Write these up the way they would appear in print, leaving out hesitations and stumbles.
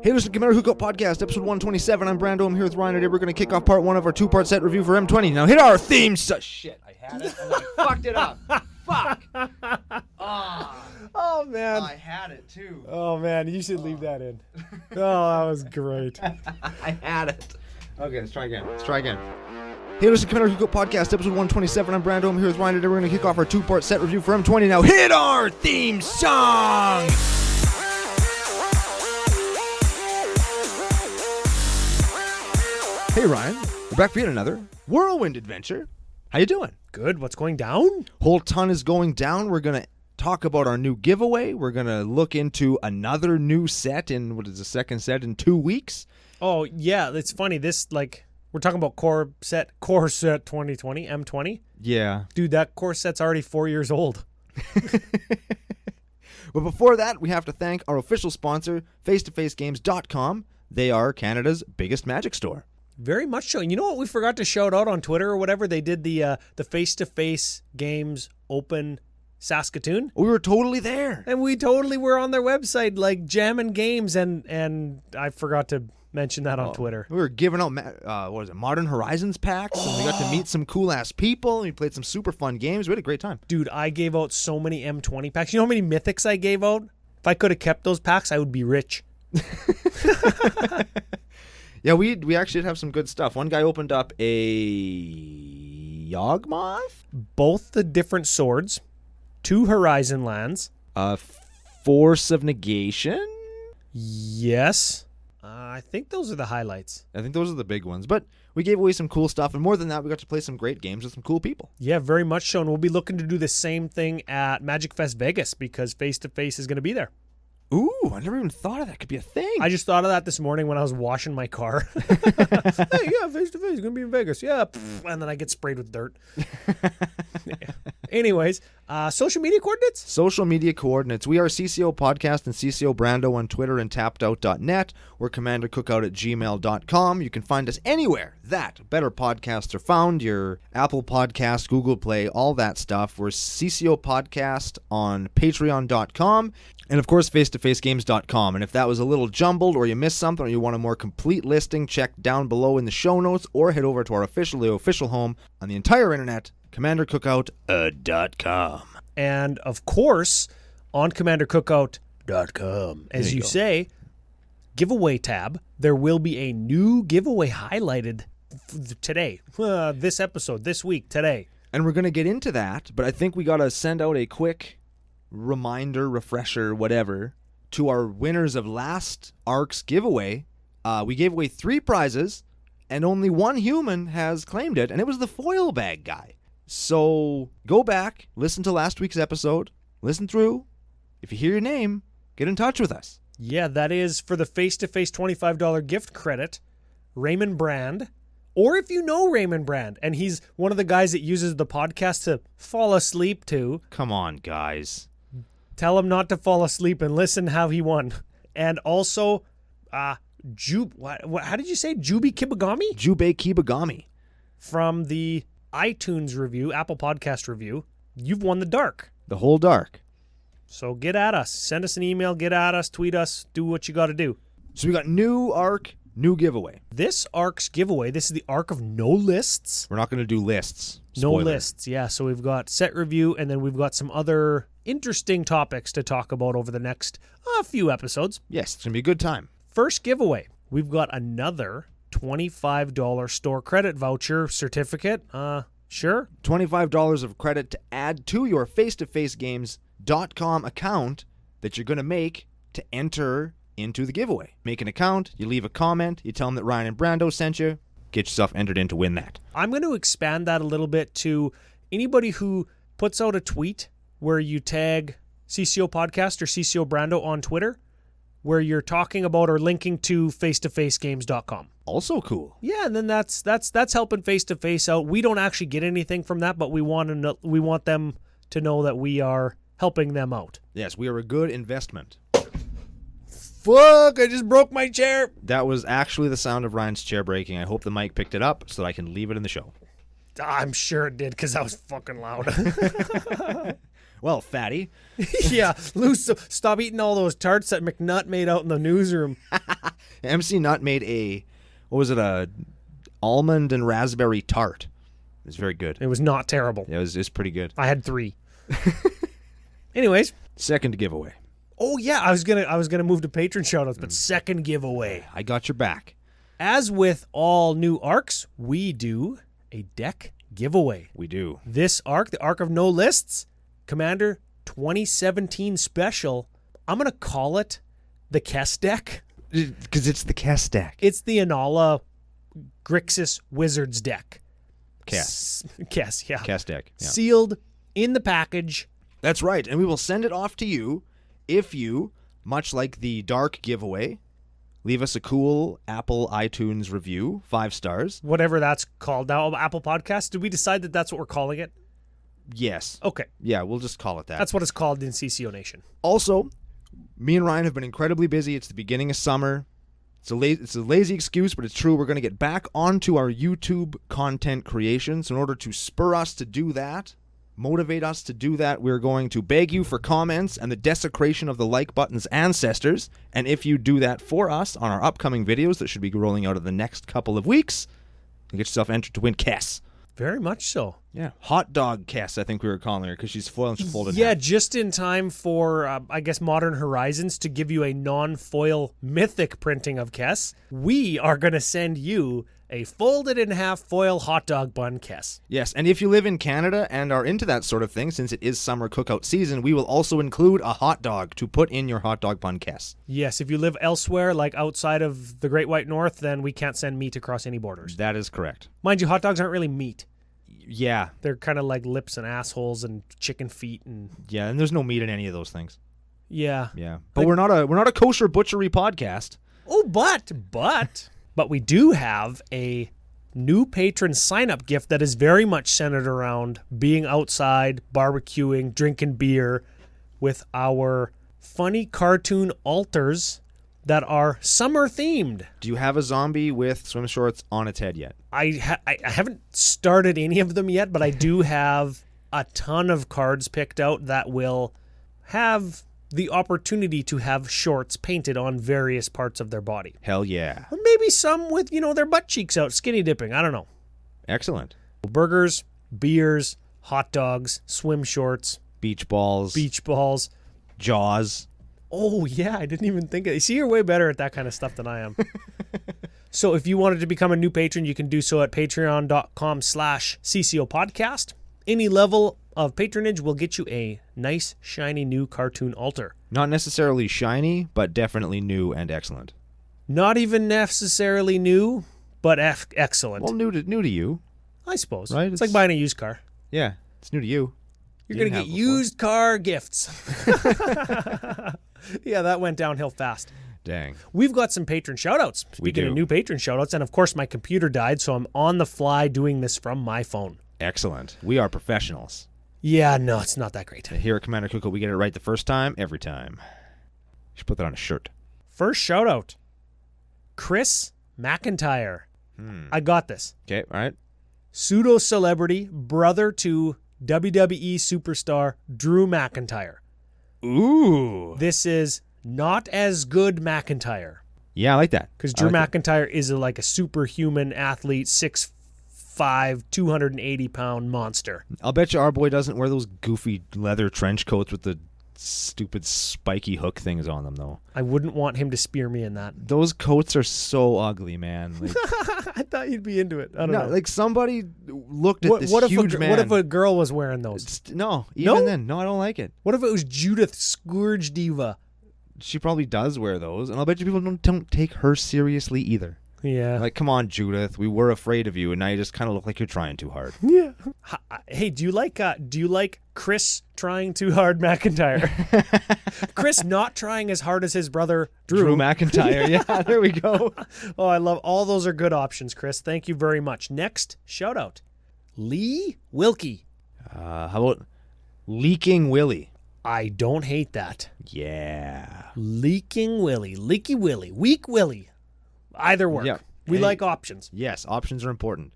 Hey, listen to Commander Cookout Podcast, episode 127. I'm Brando. I'm here with Ryan today. We're going to kick off part one of our two-part set review for M20. Now hit our theme. Shit, I had it and then I fucked it up. Fuck. Oh, man. I had it too. Oh, man. You should leave that in. Oh, that was great. I had it. Okay, let's try again. Hey, listen to Commander Cookout Podcast, episode 127. I'm Brando. I'm here with Ryan today. We're going to kick off our two-part set review for M20. Now hit our theme song. Hey Ryan, we're back for yet another whirlwind adventure. How you doing? Good. What's going down? Whole ton is going down. We're going to talk about our new giveaway. We're going to look into another new set in, what is the second set in 2 weeks? Oh, yeah. It's funny. This, we're talking about core set 2020, M20. Yeah. Dude, that core set's already 4 years old. But before that, we have to thank our official sponsor, face2facegames.com. They are Canada's biggest Magic store. Very much so. And you know what we forgot to shout out on Twitter or whatever? They did the face-to-face games open Saskatoon. We were totally there. And we totally were on their website, jamming games, and I forgot to mention that on Twitter. We were giving out, Modern Horizons packs, and we got to meet some cool-ass people, and we played some super fun games. We had a great time. Dude, I gave out so many M20 packs. You know how many Mythics I gave out? If I could have kept those packs, I would be rich. Yeah, we actually did have some good stuff. One guy opened up a Yawgmoth? Both the different swords, 2 Horizon lands. Force of Negation? Yes. I think those are the highlights. I think those are the big ones. But we gave away some cool stuff, and more than that, we got to play some great games with some cool people. Yeah, very much so. And we'll be looking to do the same thing at Magic Fest Vegas because face-to-face is going to be there. Ooh, I never even thought of that could be a thing. I just thought of that this morning when I was washing my car. Hey, yeah, face-to-face, going to be in Vegas. Yeah, and then I get sprayed with dirt. Yeah. Anyways, social media coordinates? Social media coordinates. We are CCO Podcast and CCO Brando on Twitter and tappedout.net. We're commandercookout@gmail.com. You can find us anywhere that better podcasts are found. Your Apple Podcast, Google Play, all that stuff. We're CCO Podcast on patreon.com. And of course, face2facegames.com. And if that was a little jumbled or you missed something or you want a more complete listing, check down below in the show notes or head over to our official home on the entire internet, commandercookout.com. And of course, on commandercookout.com, as you say, giveaway tab, there will be a new giveaway highlighted today, this episode, this week, today. And we're going to get into that, but I think we got to send out a quick reminder, refresher, whatever, to our winners of last ARC's giveaway. We gave away 3 prizes, and only one human has claimed it, and it was the foil bag guy. So go back, listen to last week's episode, listen through. If you hear your name, get in touch with us. Yeah, that is for the face-to-face $25 gift credit, Raymond Brand. Or if you know Raymond Brand, and he's one of the guys that uses the podcast to fall asleep to. Come on, guys. Tell him not to fall asleep and listen how he won. And also, how did you say? Jubei Kibagami? From the iTunes review, Apple Podcast review, you've won the dark. The whole dark. So get at us. Send us an email, get at us, tweet us, do what you got to do. So we got new ARC, new giveaway. This ARC's giveaway, this is the ARC of no lists. We're not going to do lists. Spoiler. No lists, yeah. So we've got set review, and then we've got some other interesting topics to talk about over the next few episodes. Yes, it's going to be a good time. First giveaway, we've got another $25 store credit voucher certificate. Sure. $25 of credit to add to your face2facegames.com account that you're going to make to enter into the giveaway. Make an account, you leave a comment, you tell them that Ryan and Brando sent you, get yourself entered in to win that. I'm going to expand that a little bit to anybody who puts out a tweet where you tag CCO Podcast or CCO Brando on Twitter, where you're talking about or linking to face2facegames.com. Also cool. Yeah, and then that's helping face-to-face out. We don't actually get anything from that, but we want them to know that we are helping them out. Yes, we are a good investment. Fuck, I just broke my chair. That was actually the sound of Ryan's chair breaking. I hope the mic picked it up so that I can leave it in the show. I'm sure it did because that was fucking loud. Well, fatty. Yeah, Lou, stop eating all those tarts that McNutt made out in the newsroom. MC Nut made a almond and raspberry tart. It was very good. It was not terrible. It was pretty good. I had 3. Anyways. Second giveaway. Oh yeah, I was gonna move to patron shoutouts, but second giveaway. I got your back. As with all new arcs, we do a deck giveaway. We do. This arc, the Arc of No Lists, Commander 2017 special. I'm gonna call it the Kess deck. Because it's the Kess deck. It's the Inala Grixis Wizards deck. Kess. Kess, yeah. Kess deck. Yeah. Sealed in the package. That's right. And we will send it off to you if you, much like the Dark giveaway, leave us a cool Apple iTunes review, 5 stars. Whatever that's called now. Apple Podcast. Did we decide that that's what we're calling it? Yes. Okay. Yeah, we'll just call it that. That's what it's called in CCO Nation. Also, me and Ryan have been incredibly busy. It's the beginning of summer. It's a lazy excuse, but it's true. We're going to get back onto our YouTube content creation. So in order to spur us to do that, motivate us to do that, we're going to beg you for comments and the desecration of the like button's ancestors. And if you do that for us on our upcoming videos that should be rolling out in the next couple of weeks, you get yourself entered to win Kess. Very much so. Yeah. Hot dog Kess, I think we were calling her, because she's foiled and folded. Yeah, just in time for, I guess, Modern Horizons to give you a non-foil mythic printing of Kess. We are going to send you a folded in half foil hot dog bun Kess. Yes, and if you live in Canada and are into that sort of thing, since it is summer cookout season, we will also include a hot dog to put in your hot dog bun Kess. Yes, if you live elsewhere, like outside of the Great White North, then we can't send meat across any borders. That is correct. Mind you, hot dogs aren't really meat. Yeah. They're kind of like lips and assholes and chicken feet and... Yeah, and there's no meat in any of those things. Yeah. Yeah. But we're not a kosher butchery podcast. Oh, but we do have a new patron sign-up gift that is very much centered around being outside, barbecuing, drinking beer with our funny cartoon altars that are summer-themed. Do you have a zombie with swim shorts on its head yet? I haven't started any of them yet, but I do have a ton of cards picked out that will have the opportunity to have shorts painted on various parts of their body. Hell yeah. Or maybe some with, their butt cheeks out, skinny dipping. I don't know. Excellent. Burgers, beers, hot dogs, swim shorts. Beach balls. Jaws. Oh, yeah, I didn't even think of it. See, you're way better at that kind of stuff than I am. So if you wanted to become a new patron, you can do so at patreon.com/CCOPodcast. Any level of patronage will get you a nice, shiny new cartoon altar. Not necessarily shiny, but definitely new and excellent. Not even necessarily new, but excellent. Well, new to you. I suppose. Right? It's like buying a used car. Yeah, it's new to you. You're going to get used car gifts. Yeah, that went downhill fast. Dang. We've got some patron shoutouts. Speaking of new patron shoutouts, and of course my computer died, so I'm on the fly doing this from my phone. Excellent. We are professionals. Yeah, no, it's not that great. Here at Commander Cookout, we get it right the first time, every time. You should put that on a shirt. First shoutout, Chris McIntyre. I got this. Okay, all right. Pseudo-celebrity, brother to WWE superstar Drew McIntyre. Ooh. This is not as good McIntyre. Yeah, I like that. Because Drew McIntyre is like a superhuman athlete, 6'5", 280-pound monster. I'll bet you our boy doesn't wear those goofy leather trench coats with the stupid spiky hook things on them, though. I wouldn't want him to spear me in that. Those coats are so ugly, man. Like, I thought you'd be into it. I don't know. Like somebody looked at this huge man. What if a girl was wearing those? No, I don't like it. What if it was Judith Scourge Diva? She probably does wear those, and I'll bet you people don't take her seriously either. Yeah. Like, come on, Judith, we were afraid of you, and now you just kind of look like you're trying too hard. Yeah. Hey, do you like Chris trying too hard McIntyre? Chris not trying as hard as his brother Drew McIntyre. Yeah, there we go. Oh, I love all those are good options, Chris. Thank you very much. Next shout out, Lee Wilkie. How about Leaking Willie? I don't hate that. Yeah. Leaking Willie, Leaky Willie, Weak Willie. Either work. Yeah. We like options. Yes, options are important.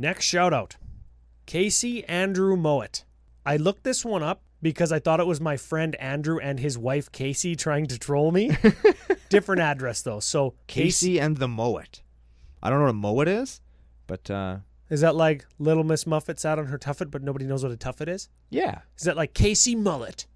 Next shout out, Casey Andrew Mowat. I looked this one up. because I thought it was my friend Andrew and his wife Casey trying to troll me. Different address, though. So Casey and the Moet. I don't know what a Moet is, but... Is that like Little Miss Muffet sat on her tuffet, but nobody knows what a tuffet is? Yeah. Is that like Casey Mullet?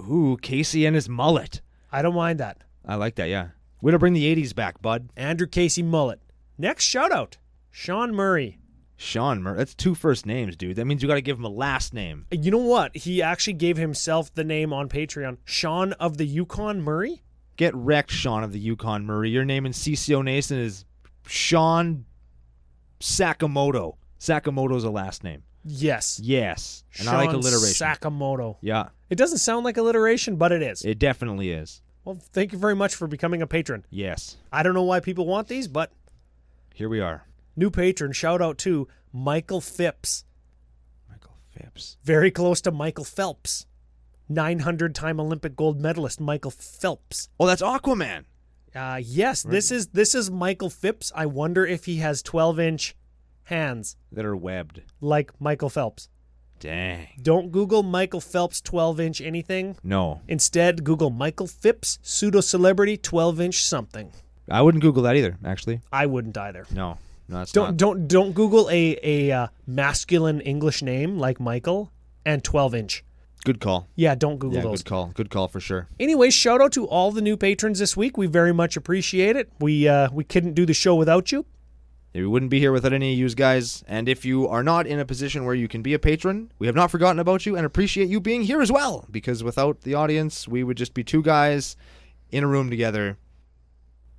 Ooh, Casey and his mullet. I don't mind that. I like that, yeah. Way to bring the 80s back, bud. Andrew Casey Mullet. Next shout-out, Sean Murray. Sean Murray. That's 2 first names, dude. That means you got to give him a last name. You know what? He actually gave himself the name on Patreon. Sean of the Yukon Murray? Get wrecked, Sean of the Yukon Murray. Your name in CCO Nation is Sean Sakamoto. Sakamoto's a last name. Yes. Yes. And Sean I like alliteration. Sakamoto. Yeah. It doesn't sound like alliteration, but it is. It definitely is. Well, thank you very much for becoming a patron. Yes. I don't know why people want these, but... Here we are. New patron, shout out to Michael Phipps. Michael Phipps. Very close to Michael Phelps. 900-time Olympic gold medalist Michael Phelps. Oh, that's Aquaman. Yes, this is Michael Phipps. I wonder if he has 12-inch hands. That are webbed. Like Michael Phelps. Dang. Don't Google Michael Phelps 12-inch anything. No. Instead, Google Michael Phipps, pseudo-celebrity, 12-inch something. I wouldn't Google that either, actually. I wouldn't either. No, it's don't, not. Don't Google a masculine English name like Michael and 12-inch. Good call. Yeah, don't Google those. Good call. Good call for sure. Anyways, shout out to all the new patrons this week. We very much appreciate it. We couldn't do the show without you. We wouldn't be here without any of you guys. And if you are not in a position where you can be a patron, we have not forgotten about you and appreciate you being here as well. Because without the audience, we would just be 2 guys in a room together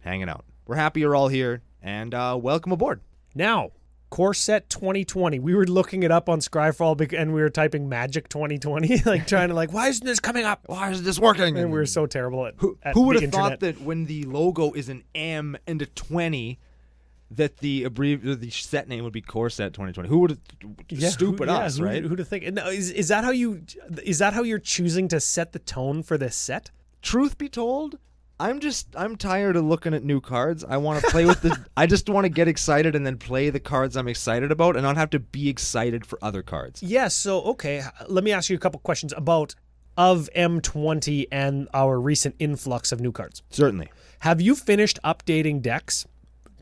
hanging out. We're happy you're all here, and welcome aboard. Now, Core Set 2020. We were looking it up on Scryfall, and we were typing Magic 2020, like trying to why isn't this coming up? Why isn't this working? And we were so terrible at Who would have thought that when the logo is an M and a 20, that the set name would be Core Set 2020? Who would have stupid us, right? Who'd have think? No, is that how you're choosing to set the tone for this set? Truth be told, I'm tired of looking at new cards. I want to play with I just want to get excited and then play the cards I'm excited about and not have to be excited for other cards. Yes, so okay, let me ask you a couple questions of M20 and our recent influx of new cards. Certainly. Have you finished updating decks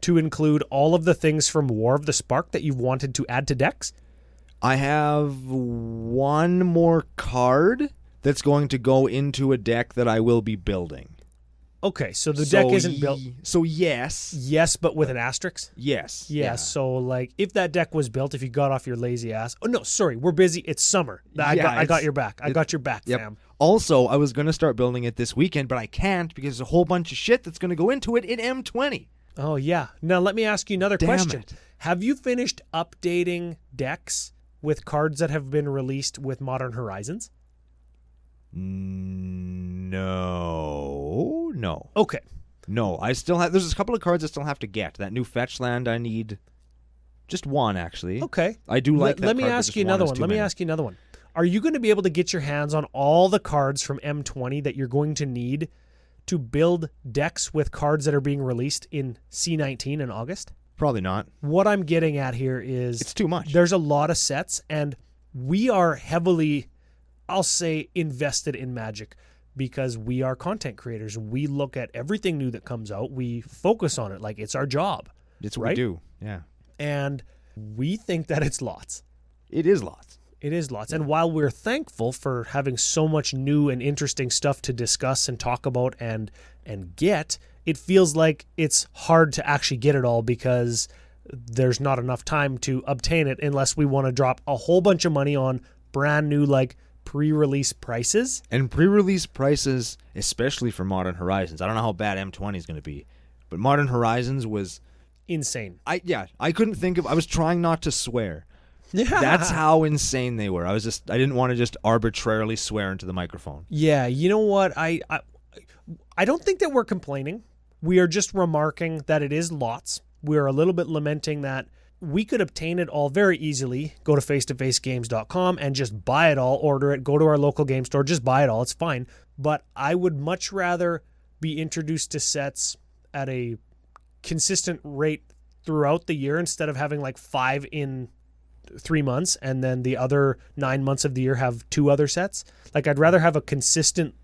to include all of the things from War of the Spark that you've wanted to add to decks? I have one more card that's going to go into a deck that I will be building. Okay, so the deck isn't built. So yes. Yes, but with an asterisk? Yes. Yeah, so if that deck was built, if you got off your lazy ass. Oh, no, sorry, we're busy. It's summer. I got your back. I got your back, yep. fam. Also, I was going to start building it this weekend, but I can't because there's a whole bunch of shit that's going to go into it in M20. Oh, yeah. Now, let me ask you another question. It. Have you finished updating decks with cards that have been released with Modern Horizons? No. Okay. No, I still have... There's a couple of cards I still have to get. That new fetch land, I need just one, actually. Okay. I do like that Let me card, ask you another one. Are you going to be able to get your hands on all the cards from M20 that you're going to need to build decks with cards that are being released in C19 in August? Probably not. What I'm getting at here is... It's too much. There's a lot of sets, and we are heavily... I'll say invested in Magic because we are content creators. We look at everything new that comes out. We focus on it like it's our job. It's what right? we do, yeah. And we think that it's lots. It is lots. It is lots. And while we're thankful for having so much new and interesting stuff to discuss and talk about and get, it feels like it's hard to actually get it all because there's not enough time to obtain it unless we want to drop a whole bunch of money on brand new pre-release prices. And pre-release prices, especially for Modern Horizons. I don't know how bad M20 is going to be, but Modern Horizons was insane. I couldn't think of... I was trying not to swear. Yeah. That's how insane they were. I didn't want to just arbitrarily swear into the microphone. Yeah, you know what? I don't think that we're complaining. We are just remarking that it is lots. We're a little bit lamenting that we could obtain it all very easily. Go to face-to-facegames.com and just buy it all, order it, go to our local game store, just buy it all. It's fine. But I would much rather be introduced to sets at a consistent rate throughout the year instead of having 5 in 3 months, and then the other 9 months of the year have 2 other sets. Like, I'd rather have a consistent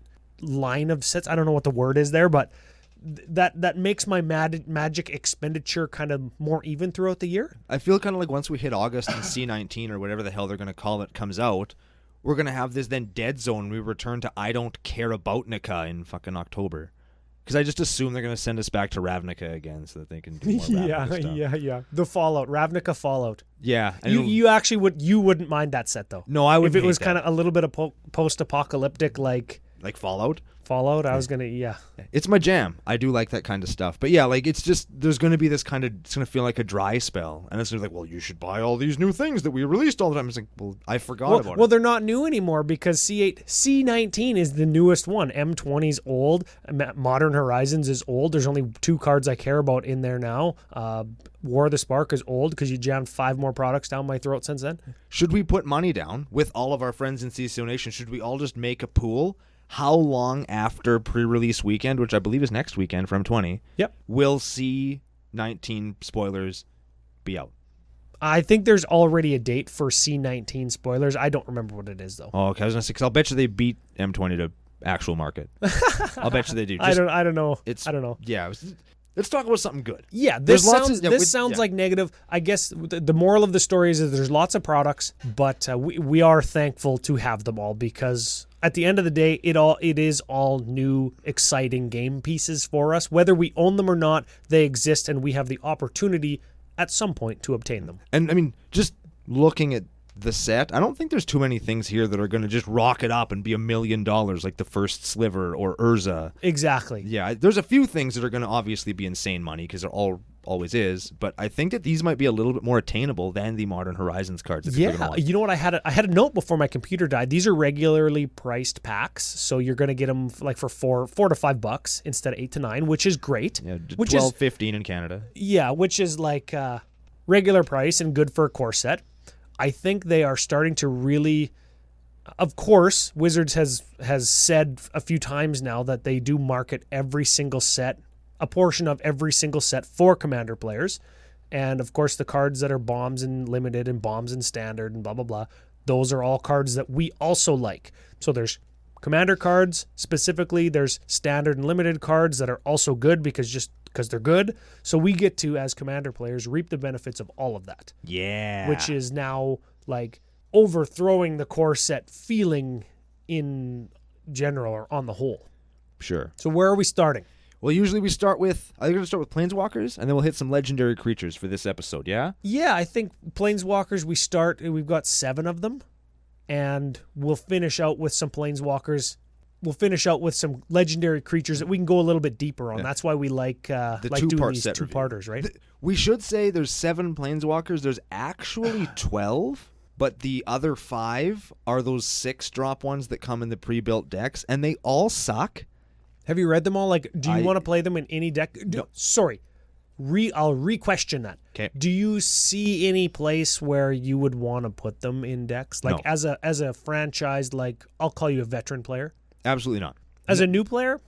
line of sets. I don't know what the word is there, but that makes my magic expenditure kind of more even throughout the year. I feel kind of like once we hit August and C19 or whatever the hell they're going to call it comes out, we're going to have this then dead zone. We return to I don't care about Nika in fucking October. Because I just assume they're going to send us back to Ravnica again so that they can do more Ravnica stuff. Yeah. The Fallout, Ravnica Fallout. Yeah. You actually wouldn't mind that set though. No, I wouldn't. If it was kind of a little bit of post-apocalyptic like Fallout. I was gonna It's my jam. I do like that kind of stuff. But yeah, like it's just there's gonna be this kind of it's gonna feel like a dry spell. And it's like, well, you should buy all these new things that we released all the time. It's like, well, I forgot about it. Well, they're not new anymore because C19 is the newest one. M20's old. Modern Horizons is old. There's only 2 cards I care about in there now. War of the Spark is old because you jammed 5 more products down my throat since then. Should we put money down with all of our friends in CCO Nation? Should we all just make a pool? How long after pre-release weekend, which I believe is next weekend for M20, will C19 spoilers be out? I think there's already a date for C19 spoilers. I don't remember what it is, though. Oh, okay. I was going to say, because I'll bet you they beat M20 to actual market. I'll bet you they do. I don't know. I don't know. Yeah. Let's talk about something good. Yeah, this sounds like negative. I guess the moral of the story is that there's lots of products, but we are thankful to have them all because at the end of the day, it is all new, exciting game pieces for us. Whether we own them or not, they exist, and we have the opportunity at some point to obtain them. And I mean, just looking at the set, I don't think there's too many things here that are going to just rock it up and be $1 million like the first Sliver or Urza. Exactly. Yeah, there's a few things that are going to obviously be insane money because there always is, but I think that these might be a little bit more attainable than the Modern Horizons cards. You know what? I had a note before my computer died. These are regularly priced packs, so you're going to get them like for $4 to $5 instead of $8 to $9, which is great. Yeah, 12, 15 in Canada. Yeah, which is like regular price and good for a core set. I think they are starting to really, of course, Wizards has said a few times now that they do market every single set, a portion of every single set for Commander players. And of course, the cards that are bombs and limited and bombs and standard and blah, blah, blah, those are all cards that we also like. So there's Commander cards specifically, there's standard and limited cards that are also good because they're good. So we get to, as Commander players, reap the benefits of all of that. Yeah. Which is now like overthrowing the core set feeling in general or on the whole. Sure. So where are we starting? Well, usually we start with, I'm going to start with Planeswalkers, and then we'll hit some legendary creatures for this episode, yeah? Yeah, I think Planeswalkers, we've got 7 of them, and we'll finish out with some Planeswalkers. We'll finish out with some legendary creatures that we can go a little bit deeper on. Yeah. That's why we like doing these two-parters, right? We should say there's 7 Planeswalkers. There's actually 12, but the other 5 are those 6-drop ones that come in the pre-built decks, and they all suck. Have you read them all? Like, do you want to play them in any deck? No. Sorry. I'll re-question that. Okay. Do you see any place where you would want to put them in decks? Like, no. as a franchise, like, I'll call you a veteran player? Absolutely not. As a new player?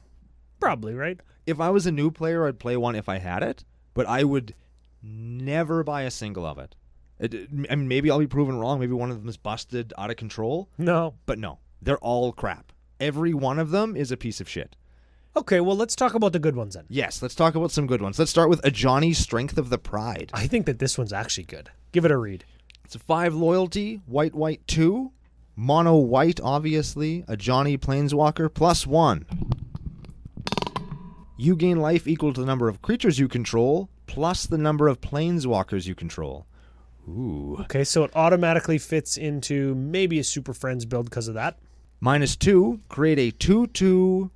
Probably, right? If I was a new player, I'd play one if I had it, but I would never buy a single of it. I mean, maybe I'll be proven wrong. Maybe one of them is busted, out of control. No. But no, they're all crap. Every one of them is a piece of shit. Okay, well, let's talk about the good ones then. Yes, let's talk about some good ones. Let's start with Ajani, Strength of the Pride. I think that this one's actually good. Give it a read. It's a 5 loyalty, white, 2. Mono white, obviously. Ajani Planeswalker, +1. You gain life equal to the number of creatures you control, plus the number of Planeswalkers you control. Ooh. Okay, so it automatically fits into maybe a Super Friends build because of that. -2, create a 2/2.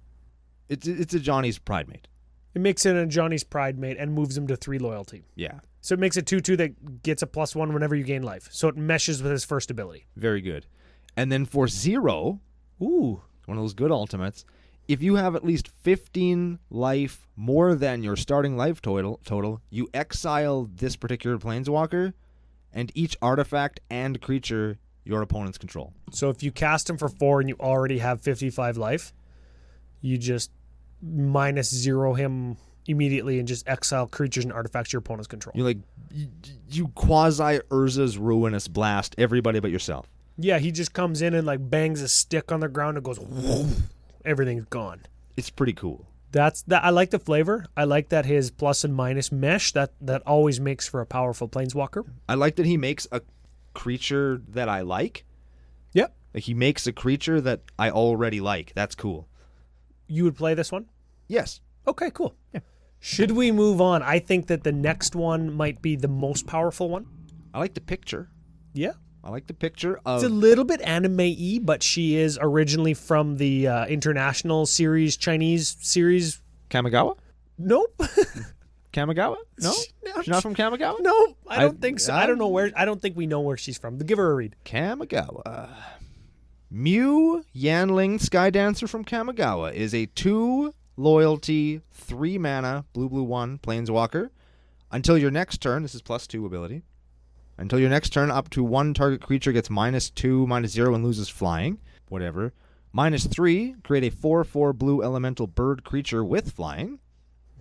It's a Johnny's Pridemate. It makes it a Johnny's Pridemate and moves him to 3 loyalty. Yeah. So it makes it 2/2 that gets a +1 whenever you gain life. So it meshes with his first ability. Very good. And then for 0, ooh, one of those good ultimates, if you have at least 15 life more than your starting life total, you exile this particular Planeswalker and each artifact and creature your opponents control. So if you cast him for 4 and you already have 55 life, you just -0 him immediately and just exile creatures and artifacts your opponents control. You're like, you quasi Urza's Ruinous Blast everybody but yourself. Yeah, he just comes in and like bangs a stick on the ground and goes, whoosh, everything's gone. It's pretty cool. That. I like the flavor. I like that his plus and minus mesh. That always makes for a powerful Planeswalker. I like that he makes a creature that I like. Yep. Like he makes a creature that I already like. That's cool. You would play this one? Yes. Okay, cool. Yeah. Should we move on? I think that the next one might be the most powerful one. I like the picture. Yeah. I like the picture of... It's a little bit anime-y, but she is originally from the international series, Chinese series. Kamigawa? Nope. Kamigawa? No? She's not from Kamigawa? No, I don't think so. I don't know where. I don't think we know where she's from. Give her a read. Kamigawa. Mew Yanling Sky Dancer from Kamigawa is a 2 loyalty, 3 mana, blue 1 Planeswalker. Until your next turn, this is +2 ability. Until your next turn, up to 1 target creature gets -2, -0, and loses flying. Whatever. -3, create a 4/4 blue elemental bird creature with flying.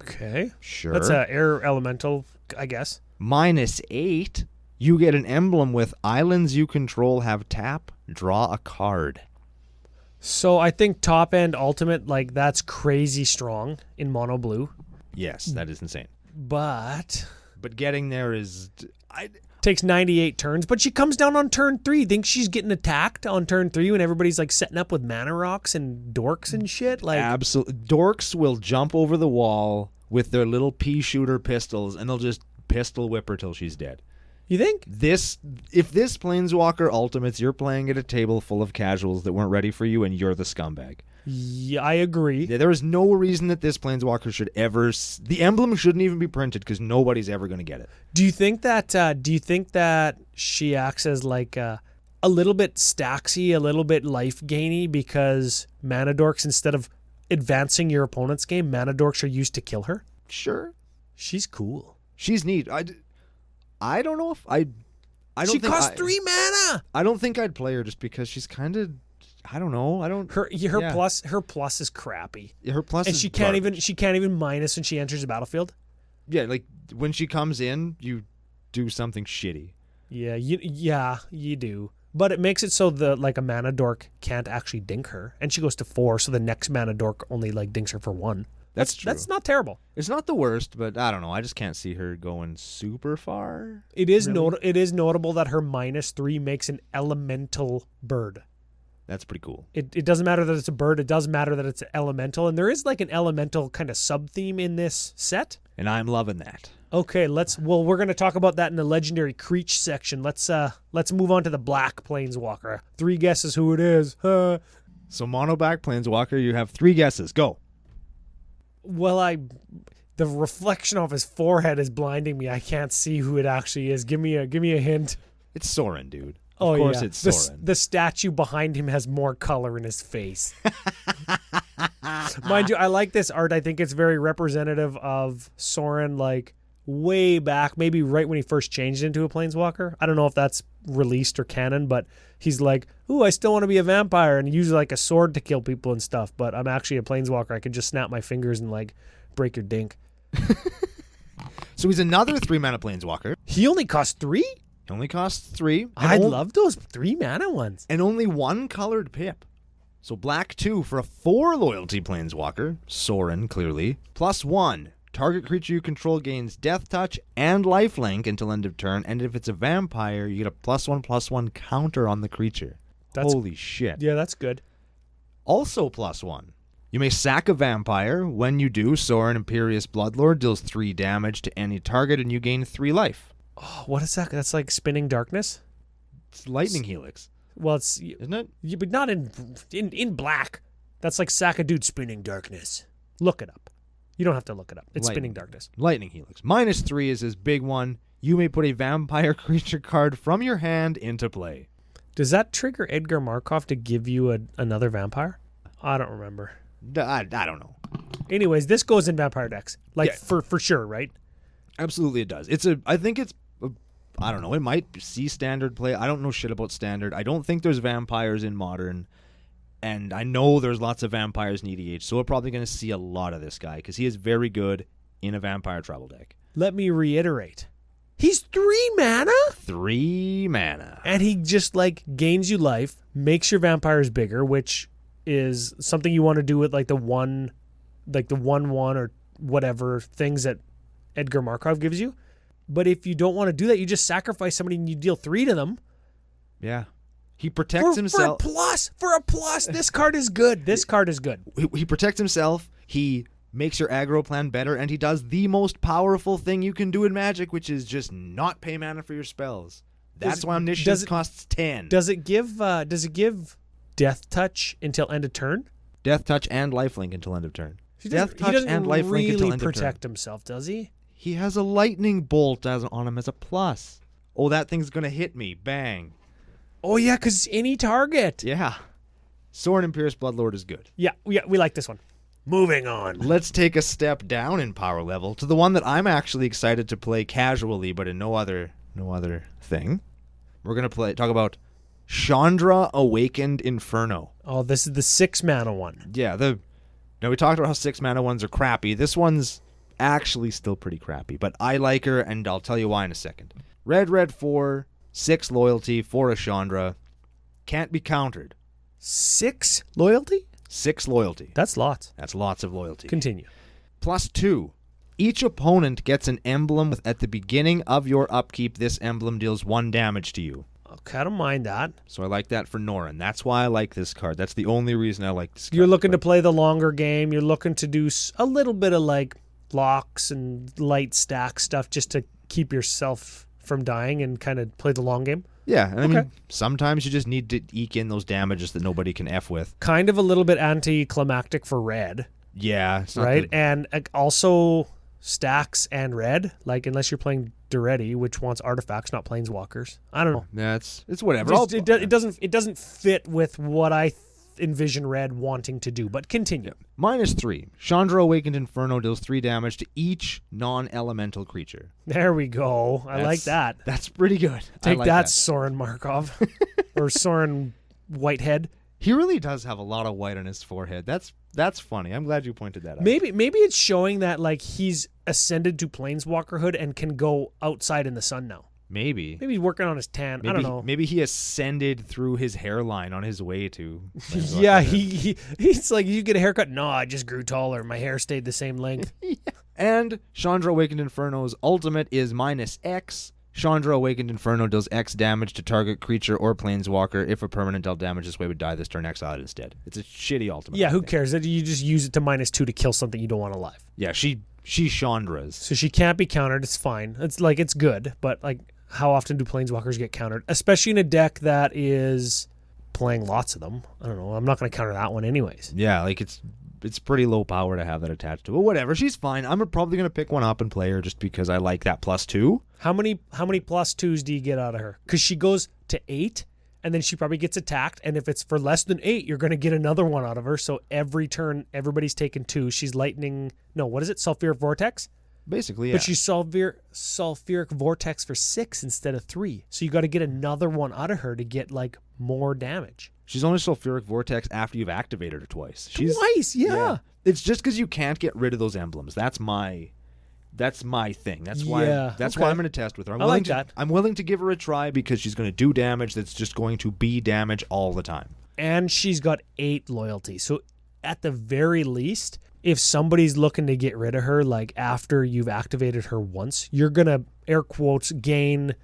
Okay. Sure. That's an air elemental, I guess. -8, you get an emblem with islands you control have tap, draw a card. So I think top end ultimate, like that's crazy strong in mono blue. Yes, that is insane. But getting there is... takes 98 turns, but she comes down on turn 3. Think she's getting attacked on turn 3 when everybody's like setting up with mana rocks and dorks and shit? Like absolutely. Dorks will jump over the wall with their little pea shooter pistols and they'll just pistol whip her till she's dead. You think? If this Planeswalker Ultimates, you're playing at a table full of casuals that weren't ready for you and you're the scumbag. Yeah, I agree. Yeah, there is no reason that this Planeswalker should ever... The emblem shouldn't even be printed because nobody's ever going to get it. Do you think that she acts as like a little bit stacksy, a little bit life gainy because mana dorks, instead of advancing your opponent's game, mana dorks are used to kill her? Sure. She's cool. She's neat. I don't know if I don't she think costs 3 mana. I don't think I'd play her just because she's kind of... I don't know. Her plus is crappy. Her plus, and is she can't garbage. even minus when she enters the battlefield. Yeah, like when she comes in, you do something shitty. Yeah, you do. But it makes it so a mana dork can't actually dink her, and she goes to 4, so the next mana dork only like dinks her for 1. That's true. That's not terrible. It's not the worst, but I don't know. I just can't see her going super far. It is really. It is notable that her -3 makes an elemental bird. That's pretty cool. It doesn't matter that it's a bird. It does matter that it's elemental. And there is like an elemental kind of sub-theme in this set. And I'm loving that. Okay, we're going to talk about that in the legendary Creech section. Let's move on to the black Planeswalker. 3 guesses who it is. So mono-black Planeswalker, you have 3 guesses. Go. Well, the reflection of his forehead is blinding me. I can't see who it actually is. Give me a hint. It's Sorin, dude. Of course it's Sorin. The statue behind him has more color in his face. Mind you, I like this art. I think it's very representative of Sorin, like way back, maybe right when he first changed into a Planeswalker. I don't know if that's released or canon, but he's like, ooh, I still want to be a vampire, and he uses like a sword to kill people and stuff, but I'm actually a Planeswalker. I could just snap my fingers and like break your dink. So he's another 3 mana Planeswalker. He only costs 3? He only costs 3. I love those 3 mana ones. And only 1 colored pip. So black 2 for a 4 loyalty Planeswalker. Sorin, clearly. +1. Target creature you control gains Death Touch and Lifelink until end of turn. And if it's a vampire, you get a +1/+1 counter on the creature. Holy shit. Yeah, that's good. Also +1. You may sack a vampire. When you do, Sorin Imperious Bloodlord deals 3 damage to any target and you gain 3 life. Oh, what is that? That's like Spinning Darkness? It's Lightning Helix. Well, isn't it? Yeah, but not in black. That's like sack a dude Spinning Darkness. Look it up. You don't have to look it up. It's Spinning Darkness. Lightning Helix. -3 is his big one. You may put a vampire creature card from your hand into play. Does that trigger Edgar Markov to give you another vampire? I don't remember. I don't know. Anyways, this goes in vampire decks. Like, yeah. for sure, right? Absolutely it does. I think it's... I don't know. It might see standard play. I don't know shit about standard. I don't think there's vampires in modern. And I know there's lots of vampires in EDH, so we're probably going to see a lot of this guy because he is very good in a Vampire Tribal deck. Let me reiterate. He's 3 mana? 3 mana. And he just, like, gains you life, makes your vampires bigger, which is something you want to do with, like, the 1-1 or whatever things that Edgar Markov gives you. But if you don't want to do that, you just sacrifice somebody and you deal 3 to them. Yeah. He protects himself. For a plus, this card is good. This card is good. He protects himself. He makes your aggro plan better, and he does the most powerful thing you can do in Magic, which is just not pay mana for your spells. That's why Omniscience costs 10. Does it give Death Touch until end of turn? Death Touch and Lifelink until end of turn. He doesn't really protect himself, does he? He has a Lightning Bolt on him as a plus. Oh, that thing's going to hit me. Bang. Oh, yeah, because it's any target. Yeah. Sorin and Pierce Bloodlord is good. Yeah, we like this one. Moving on. Let's take a step down in power level to the one that I'm actually excited to play casually, but in no other thing. We're going to talk about Chandra Awakened Inferno. Oh, this is the 6 mana one. Yeah, now we talked about how 6 mana ones are crappy. This one's actually still pretty crappy, but I like her, and I'll tell you why in a second. Red 4, 6 loyalty for a Chandra. Can't be countered. 6 loyalty? 6 loyalty. That's lots. That's lots of loyalty. Continue. +2. Each opponent gets an emblem at the beginning of your upkeep. This emblem deals 1 damage to you. Okay, I don't mind that. So I like that for Norin. That's why I like this card. That's the only reason I like this card. You're looking to play the longer game. You're looking to do a little bit of like locks and light stack stuff just to keep yourself from dying and kind of play the long game. Yeah, and I mean, sometimes you just need to eke in those damages that nobody can F with. Kind of a little bit anticlimactic for red. Yeah. Right? And also stacks and red, like unless you're playing Duretti, which wants artifacts, not planeswalkers. I don't know. Yeah, it's whatever. It doesn't fit with what I envision red wanting to do, but continue. Yeah. -3. Chandra Awakened Inferno deals 3 damage to each non-elemental creature. There we go. I like that. That's pretty good. Take that, Sorin Markov. Or Sorin Whitehead. He really does have a lot of white on his forehead. That's funny. I'm glad you pointed that out. Maybe it's showing that like he's ascended to Planeswalkerhood and can go outside in the sun now. Maybe he's working on his tan. I don't know. Maybe he ascended through his hairline on his way to. Yeah, he's like, you get a haircut. No, I just grew taller. My hair stayed the same length. Yeah. And Chandra Awakened Inferno's ultimate is -X. Chandra Awakened Inferno deals X damage to target creature or planeswalker. If a permanent dealt damage this way would die this turn, exile it instead. It's a shitty ultimate. Yeah, who cares? You just use it to -2 to kill something you don't want alive. Yeah, she Chandras. So she can't be countered. It's fine. It's good, but like, how often do planeswalkers get countered? Especially in a deck that is playing lots of them. I don't know. I'm not going to counter that one anyways. Yeah, like it's pretty low power to have that attached to it. But whatever, she's fine. I'm probably going to pick one up and play her just because I like that +2. How many +2s do you get out of her? Because she goes to 8, and then she probably gets attacked. And if it's for less than 8, you're going to get another one out of her. So every turn, everybody's taking 2. She's lightning. No, what is it? Sulfuric Vortex? Basically, yeah. But she's sulfuric Vortex for 6 instead of 3. So you got to get another one out of her to get like more damage. She's only Sulfuric Vortex after you've activated her twice. Twice, yeah. It's just because you can't get rid of those emblems. That's my thing. That's why I'm going to test with her. I'm willing to give her a try because she's going to do damage that's just going to be damage all the time. And she's got 8 loyalty. So at the very least, if somebody's looking to get rid of her, like after you've activated her once, you're going to, air quotes, gain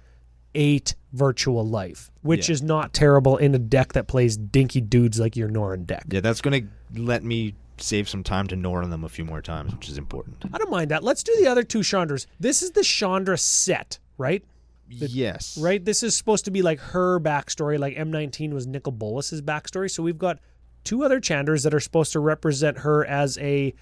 8 virtual life, which is not terrible in a deck that plays dinky dudes like your Norin deck. Yeah, that's going to let me save some time to Norin them a few more times, which is important. I don't mind that. Let's do the other 2 Chandras. This is the Chandra set, right? Yes. Right? This is supposed to be like her backstory, like M19 was Nicol Bolas's backstory. So we've got 2 other Chandras that are supposed to represent her as a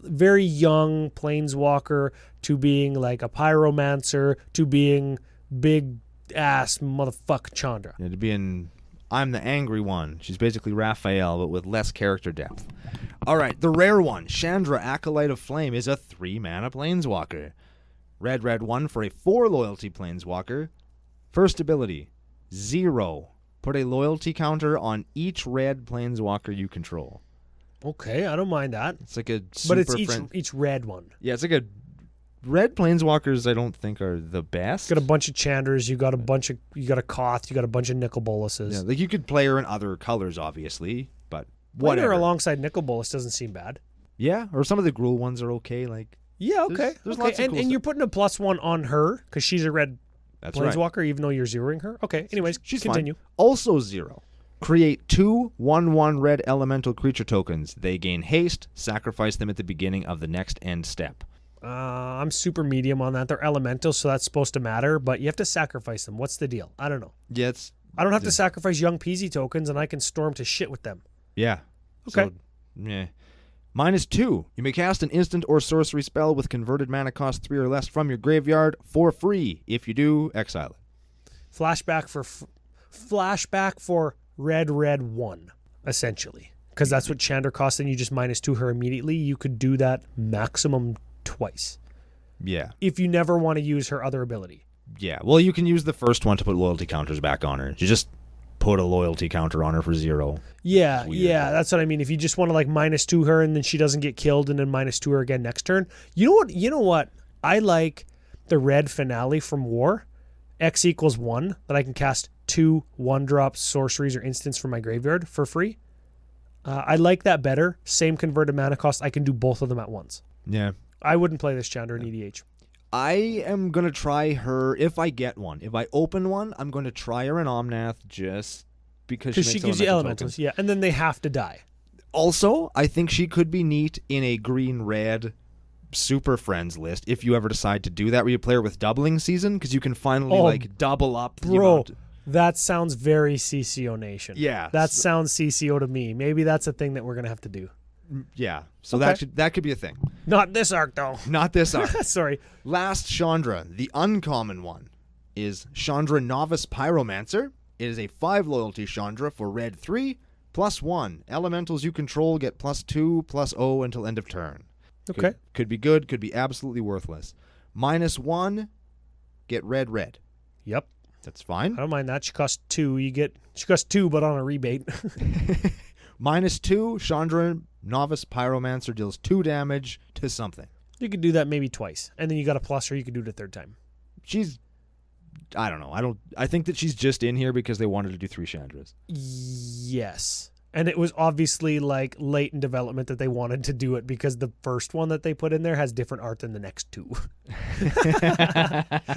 very young planeswalker to being like a pyromancer to being big ass motherfucker Chandra. Yeah, to being I'm the angry one. She's basically Raphael, but with less character depth. All right, the rare one, Chandra Acolyte of Flame, is a 3-mana planeswalker. Red 1 for a 4 loyalty planeswalker. First ability, 0. Put a loyalty counter on each red planeswalker you control. Okay, I don't mind that. It's like a super But it's each red one. Yeah, it's like a red planeswalkers. I don't think are the best. Got a bunch of Chandras. You got a Koth. You got a bunch of Nicol Boluses. Yeah, like you could play her in other colors, obviously, but Playing whatever. her alongside Nicol Bolas doesn't seem bad. Yeah, or some of the Gruul ones are okay. Like okay. There's okay. lots of and cool you're putting a +1 on her because she's a red That's planeswalker, right. even though you're zeroing her. Okay. Anyways, She's continue. fine. Also 0. Create 2 1/1 red elemental creature tokens. They gain haste. Sacrifice them at the beginning of the next end step. I'm super medium on that. They're elemental, so that's supposed to matter, but you have to sacrifice them. What's the deal? I don't know. Yeah, I don't have to sacrifice young Peasy tokens, and I can storm to shit with them. Yeah. Okay. So, yeah. -2. You may cast an instant or sorcery spell with converted mana cost 3 or less from your graveyard for free. If you do, exile it. Flashback for red 1, essentially. Because that's what Chandra costs, and you just -2 her immediately. You could do that maximum twice. Yeah. If you never want to use her other ability. Yeah. Well, you can use the first one to put loyalty counters back on her. You just put a loyalty counter on her for 0. Yeah, that's what I mean. If you just want to like -2 her and then she doesn't get killed and then -2 her again next turn. You know what? I like the red finale from War, X = 1, that I can cast 2 1-drop sorceries or instants from my graveyard for free. I like that better. Same converted mana cost. I can do both of them at once. Yeah. I wouldn't play this Chandra in EDH. I am going to try her if I get one. If I open one, I'm going to try her in Omnath just because she gives you elementals. Yeah, and then they have to die. Also, I think she could be neat in a green-red Super Friends list if you ever decide to do that, where you play her with doubling season, because you can finally double up. Bro, that sounds very CCO Nation. Yeah. That sounds CCO to me. Maybe that's a thing that we're going to have to do. Yeah, so Okay. that could be a thing. Not this arc, though. Not this arc. Sorry. Last Chandra, the uncommon one, is Chandra Novice Pyromancer. It is a 5 loyalty Chandra for red 3, +1. Elementals you control get +2/+0 until end of turn. Okay. Could be good, could be absolutely worthless. -1, get red. Yep. That's fine. I don't mind that. She costs 2. She costs 2, but on a rebate. -2, Chandra Novice Pyromancer deals 2 damage to something. You could do that maybe twice, and then you got a plus, or you could do it a third time. I don't know. I think that she's just in here because they wanted to do 3 Chandras. Yes. And it was obviously like late in development that they wanted to do it because the first one that they put in there has different art than the next 2.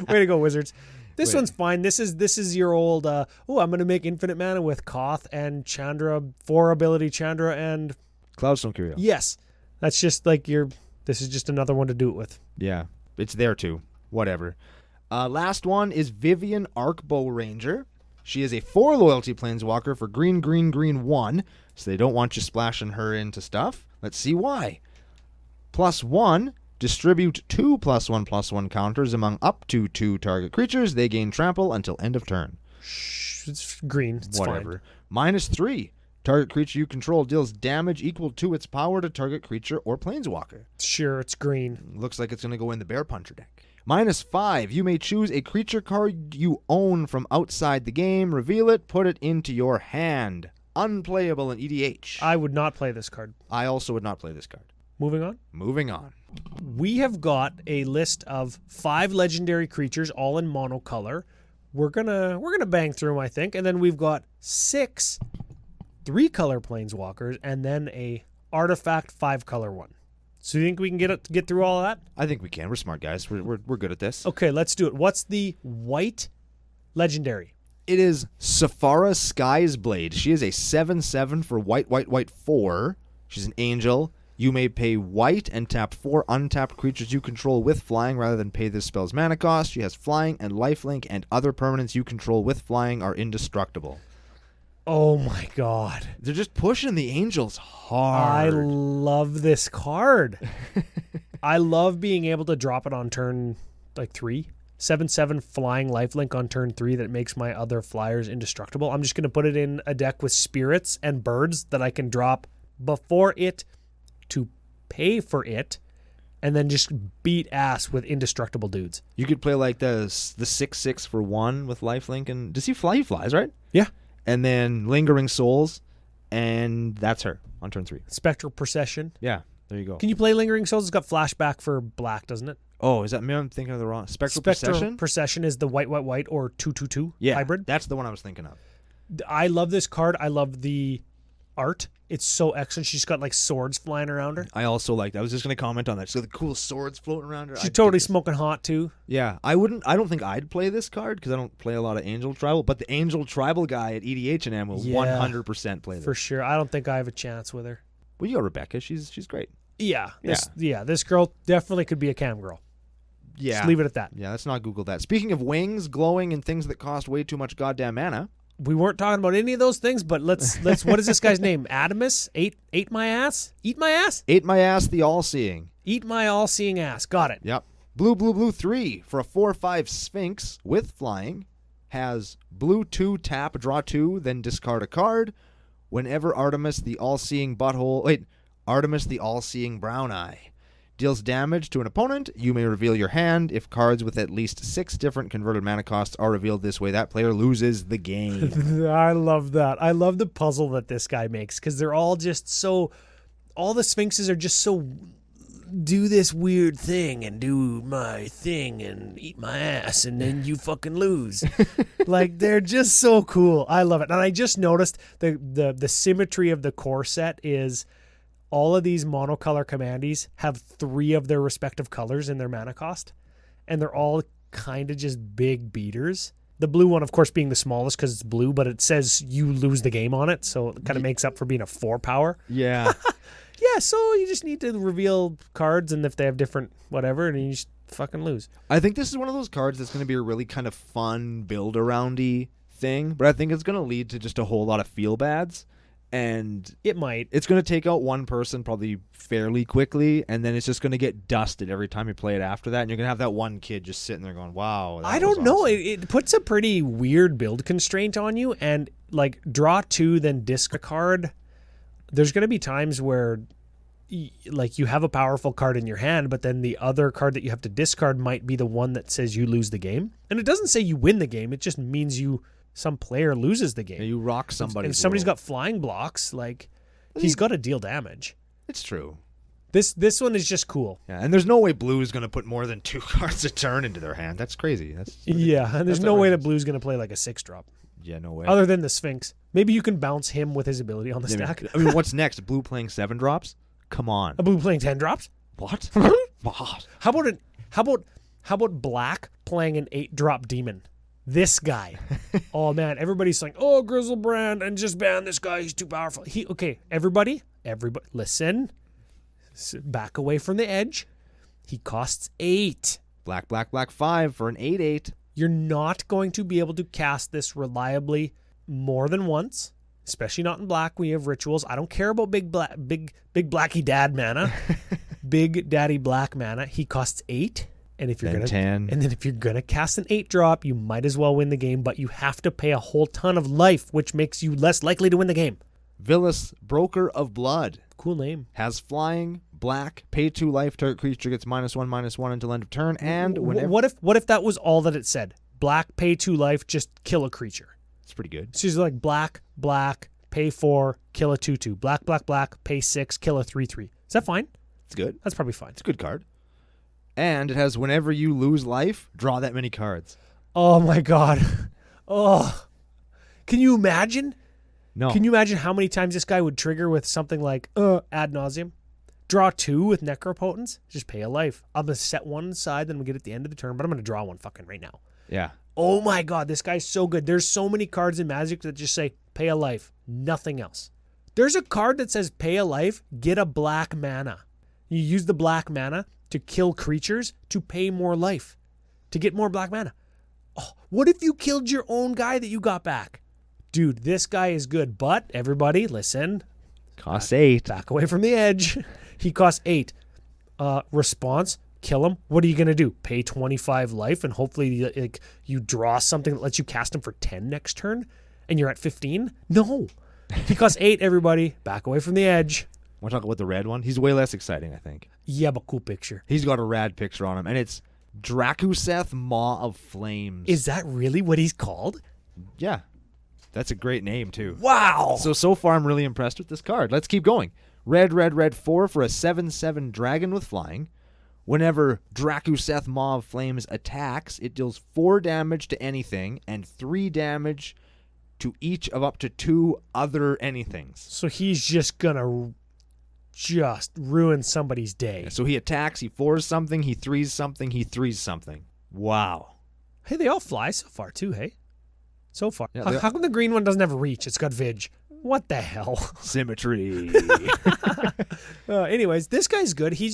Way to go, Wizards. This one's fine. This is your old, I'm going to make infinite mana with Koth and Chandra, 4 ability Chandra and... Cloudstone Curio. Yes. That's just like this is just another one to do it with. Yeah. It's there too. Whatever. Last one is Vivian Arcbow Ranger. She is a 4 loyalty planeswalker for green 1, so they don't want you splashing her into stuff. Let's see why. +1, distribute 2 +1/+1 counters among up to 2 target creatures. They gain trample until end of turn. It's green. It's Whatever. fine. -3, target creature you control deals damage equal to its power to target creature or planeswalker. Sure, it's green. Looks like it's going to go in the Bear Puncher deck. -5, you may choose a creature card you own from outside the game, reveal it, put it into your hand. Unplayable in EDH. I would not play this card. I also would not play this card. Moving on. Moving on. We have got a list of 5 legendary creatures, all in monocolor. We're gonna bang through them, I think, and then we've got 6 3-color planeswalkers, and then a artifact 5-color one. So you think we can get through all of that? I think we can. We're smart guys. We're good at this. Okay, let's do it. What's the white legendary? It is Saphara Sky's Blade. She is a 7/7 for white 4. She's an angel. You may pay white and tap 4 untapped creatures you control with flying rather than pay this spell's mana cost. She has flying and lifelink, and other permanents you control with flying are indestructible. Oh my god. They're just pushing the angels hard. I love this card. I love being able to drop it on turn 3. 7/7 flying lifelink on turn 3 that makes my other flyers indestructible. I'm just going to put it in a deck with spirits and birds that I can drop before it to pay for it, and then just beat ass with indestructible dudes. You could play like the 6/6 for 1 with lifelink, and does he fly? He flies, right? Yeah. And then Lingering Souls, and that's her. on turn 3. Spectral Procession. Yeah, there you go. Can you play Lingering Souls? It's got flashback for black, doesn't it? Oh, is that me? I'm thinking of the wrong. Spectral Procession? Procession is the white or 2/2/2 hybrid. That's the one I was thinking of. I love this card. I love the art. It's so excellent. She's got like swords flying around her. I also like that. I was just going to comment on that. She's got the cool swords floating around her. She's totally smoking hot too. Yeah, I don't think I'd play this card because I don't play a lot of Angel Tribal, but the Angel Tribal guy at EDH&M will 100% play this. For sure. I don't think I have a chance with her. Well, you got Rebecca. She's great. Yeah. This girl definitely could be a cam girl. Yeah. Just leave it at that. Yeah, let's not Google that. Speaking of wings, glowing, and things that cost way too much goddamn mana. We weren't talking about any of those things, but let's what is this guy's name? Adamus? Ate my ass? Eat my ass? Ate my ass, the all-seeing. Eat my all-seeing ass. Got it. Yep. Blue 3 for a 4/5 Sphinx with flying. Has blue 2 tap, draw 2, then discard a card. Whenever Artemis the all-seeing brown eye deals damage to an opponent, you may reveal your hand. If cards with at least 6 different converted mana costs are revealed this way, that player loses the game. I love that. I love the puzzle that this guy makes because they're all just so... All the Sphinxes are just so... Do this weird thing and do my thing and eat my ass and then you fucking lose. Like, they're just so cool. I love it. And I just noticed the symmetry of the core set is... All of these monocolor commandees have 3 of their respective colors in their mana cost, and they're all kind of just big beaters. The blue one, of course, being the smallest because it's blue, but it says you lose the game on it, so it kind of makes up for being a 4 power. Yeah. Yeah, so you just need to reveal cards, and if they have different whatever, and you just fucking lose. I think this is one of those cards that's going to be a really kind of fun build-around-y thing, but I think it's going to lead to just a whole lot of feel-bads. And it might. It's going to take out one person probably fairly quickly, and then it's just going to get dusted every time you play it after that. And you're going to have that one kid just sitting there going, wow. I don't know. Awesome. It puts a pretty weird build constraint on you. And like draw 2, then discard. There's going to be times where like you have a powerful card in your hand, but then the other card that you have to discard might be the one that says you lose the game. And it doesn't say you win the game. It just means some player loses the game. Yeah, you rock somebody. And somebody's got flying blocks, like he's got to deal damage. It's true. This one is just cool. Yeah, and there's no way blue is going to put more than 2 cards a turn into their hand. That's crazy. And there's no way that blue's going to play like a 6-drop. Yeah, no way. Other than the Sphinx. Maybe you can bounce him with his ability on the stack. I mean, what's next? Blue playing 7 drops? Come on. A blue playing 10 drops? What? What? How about black playing an 8-drop demon? This guy. Oh, man. Everybody's saying, oh, Grizzlebrand, and just ban this guy. He's too powerful. Everybody, listen. Back away from the edge. He costs 8. Black 5 for an 8/8. You're not going to be able to cast this reliably more than once, especially not in black when you have rituals. I don't care about big blacky dad mana. Big daddy black mana. He costs 8. And if you're then gonna 10. And then if you're gonna cast an 8-drop, you might as well win the game, but you have to pay a whole ton of life, which makes you less likely to win the game. Vilas, Broker of Blood. Cool name. Has flying, black, pay 2 life, target creature gets -1/-1 until end of turn, and whenever... What if that was all that it said? Black, pay 2 life, just kill a creature. It's pretty good. So she's like black, pay 4, kill a 2/2. Black, pay 6, kill a 3/3. Is that fine? It's good. That's probably fine. It's a good card. And it has whenever you lose life, draw that many cards. Oh my god. Oh. Can you imagine? No. Can you imagine how many times this guy would trigger with something like ad nauseum? Draw 2 with Necropotence? Just pay a life. I'm going to set one aside, then we get at the end of the turn, but I'm going to draw one fucking right now. Yeah. Oh my god, this guy's so good. There's so many cards in Magic that just say pay a life, nothing else. There's a card that says pay a life, get a black mana. You use the black mana to kill creatures to pay more life, to get more black mana. Oh, what if you killed your own guy that you got back? Dude, this guy is good, but everybody, listen. Costs 8. Back away from the edge. He costs 8. Response, kill him. What are you going to do? Pay 25 life and hopefully you draw something that lets you cast him for 10 next turn and you're at 15? No. He costs 8, everybody. Back away from the edge. Want to talk about the red one? He's way less exciting, I think. Yeah, but cool picture. He's got a rad picture on him, and it's Drakuseth, Maw of Flames. Is that really what he's called? Yeah. That's a great name, too. Wow. So far, I'm really impressed with this card. Let's keep going. Red, 4 for a 7/7 dragon with flying. Whenever Drakuseth Maw of Flames attacks, it deals 4 damage to anything and 3 damage to each of up to 2 other anythings. So he's just going to just ruin somebody's day. Yeah, so he attacks, he 4s something, he 3s something, he 3s something. Wow. Hey, they all fly so far, too, hey? So far. Yeah, how come the green one doesn't have a reach? It's got Vig. What the hell? Symmetry. Anyways, this guy's good. He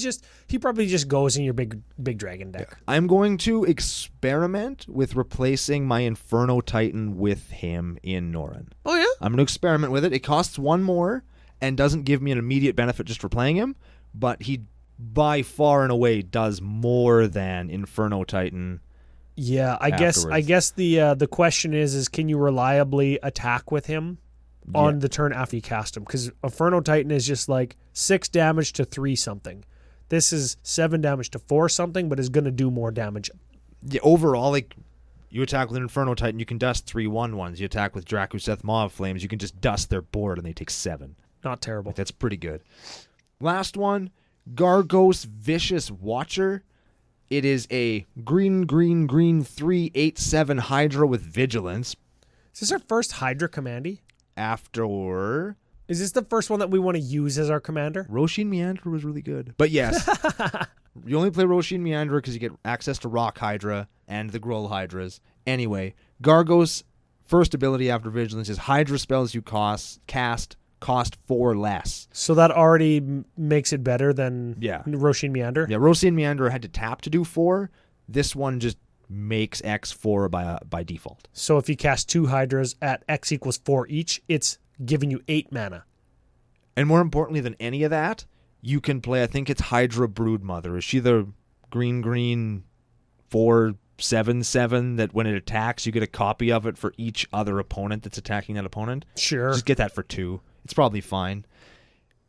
probably just goes in your big dragon deck. Yeah. I'm going to experiment with replacing my Inferno Titan with him in Norrin. Oh, yeah? I'm going to experiment with it. It costs 1 more and doesn't give me an immediate benefit just for playing him, but he by far and away does more than Inferno Titan. Yeah, I guess the question is can you reliably attack with him on the turn after you cast him? Because Inferno Titan is just like 6 damage to 3 something. This is 7 damage to 4 something, but is going to do more damage. Yeah, overall, like, you attack with an Inferno Titan, you can dust 3/1/1s. You attack with Drakuseth Maw of Flames, you can just dust their board and they take 7. Not terrible. Like, that's pretty good. Last one, Gargos Vicious Watcher. It is a green 3/8/7 Hydra with Vigilance. Is this our first Hydra commandy? After... Is this the first one that we want to use as our commander? Roshin Meander was really good. But yes, you only play Roshin Meander because you get access to Rock Hydra and the Gruul Hydras. Anyway, Gargos' first ability after Vigilance is Hydra spells you cast cost 4 less. So that already makes it better than Roshin Meander? Yeah, Roshin Meander had to tap to do 4. This one just makes X 4 by default. So if you cast 2 Hydras at X equals 4 each, it's giving you 8 mana. And more importantly than any of that, you can play, I think it's Hydra Broodmother. Is she the green 4/7/7 that when it attacks, you get a copy of it for each other opponent that's attacking that opponent? Sure. Just get that for 2. It's probably fine.